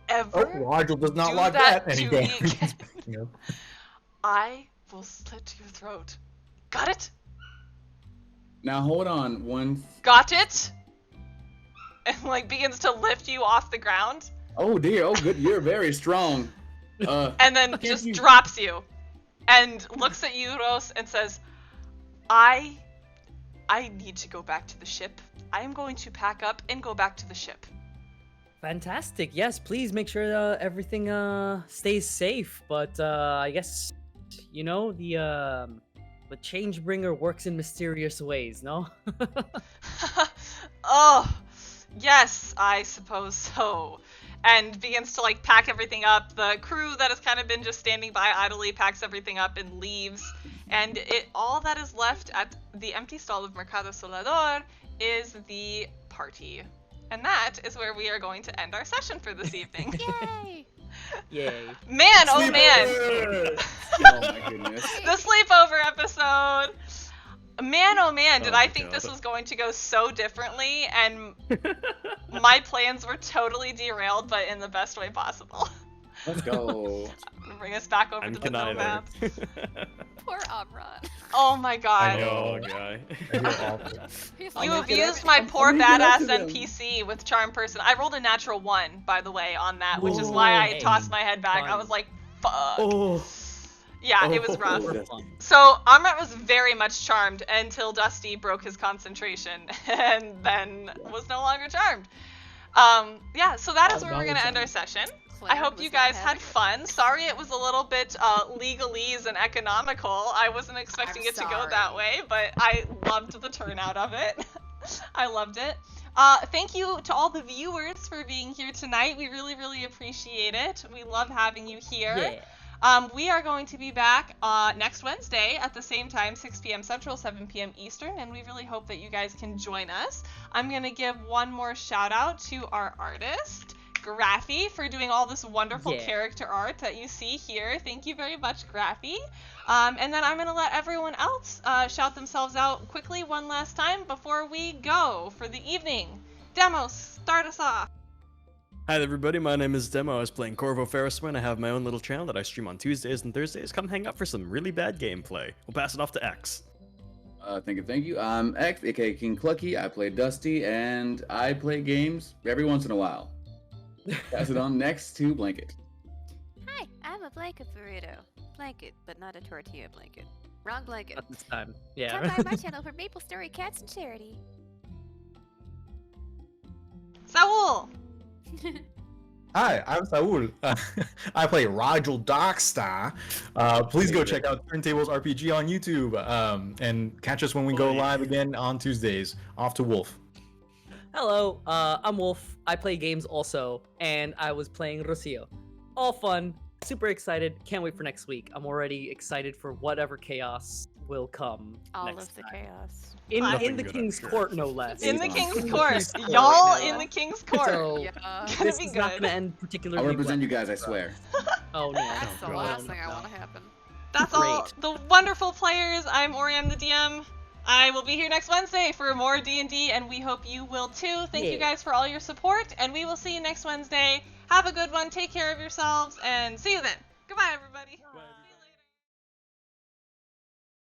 ever Oh, Rigel does not do like that that. to And he me goes, again, you know. I will slit your throat. Got it? Now hold on, one. Got it? And like begins to lift you off the ground, Oh dear, oh good, you're very strong. and then Can't just you- drops you, and looks at you, Rose, and says, I need to go back to the ship. I am going to pack up and go back to the ship." Fantastic. Yes, please make sure everything stays safe. But I guess the Changebringer works in mysterious ways, no? Oh, yes, I suppose so. And begins to like pack everything up. The crew that has kind of been just standing by idly packs everything up and leaves. And all that is left at the empty stall of Mercado Solador is the party. And that is where we are going to end our session for this evening. Yay! Yay. Man, oh man, Oh my goodness. the sleepover episode. Man, oh man, did Oh I my think God. this was going to go so differently, and my plans were totally derailed, but in the best way possible. Let's go. Bring us back over I'm to the middle conniver. map. Poor Amron. Oh my god. Oh, guy. I feel awful. He's You like, have make it up- used my I'll poor make it up badass to them. NPC with Charm Person. I rolled a natural 1, by the way, on that, which is why I Ooh, tossed my head back. I fun. was like, fuck. Oh. Yeah, it was rough. Oh. So Amrit was very much charmed until Dusty broke his concentration and then was no longer charmed. Yeah, so that is where we're gonna end our session. I Clan hope was you not guys had having it. fun. Sorry it was a little bit legalese and economical. I wasn't expecting I'm it to go that sorry. way, but I loved the turnout of it. I loved it. Thank you to all the viewers for being here tonight. We really, really appreciate it. We love having you here. Yeah. We are going to be back next Wednesday at the same time, 6 p.m. Central, 7 p.m. Eastern, and we really hope that you guys can join us. I'm going to give one more shout out to our artist, Graphi, for doing all this wonderful Yeah. character art that you see here. Thank you very much, Graphi. And then I'm going to let everyone else shout themselves out quickly one last time before we go for the evening. Demos, start us off. Hi everybody, my name is Demo. I was playing Corvo Ferriswin. I have my own little channel that I stream on Tuesdays and Thursdays. Come hang out for some really bad gameplay. We'll pass it off to X. Thank you. I'm X, aka King Clucky. I play Dusty, and I play games every once in a while. Pass it on next to Blanket. Hi, I'm a blanket burrito. Blanket, but not a tortilla blanket. Wrong blanket. Not this time. Yeah. Come by my channel for Maple Story Cats and Charity. Saul! Hi, I'm Saul. I play Rigel Darkstar. Please go check out Turntables RPG on YouTube and catch us when we go live again on Tuesdays. Off to Wolf. Hello, I'm Wolf. I play games also, and I was playing Rocio. All fun, super excited. Can't wait for next week. I'm already excited for whatever chaos will come All next of the time. chaos. In Nothing the good, King's I'm sure. Court, no less. In the Please King's don't. Court. Please don't. Y'all No. in the King's Court. So Yeah. Gonna this be is not good. gonna end particularly I'll represent you well. guys, I swear. Oh no. That's the God. last No, thing I no. want to happen. That's all. Great. The wonderful players. I'm Oriam the DM. I will be here next Wednesday for more D&D, and we hope you will too. Thank you Yeah. guys for all your support, and we will see you next Wednesday. Have a good one. Take care of yourselves, and see you then. Goodbye, everybody. Bye.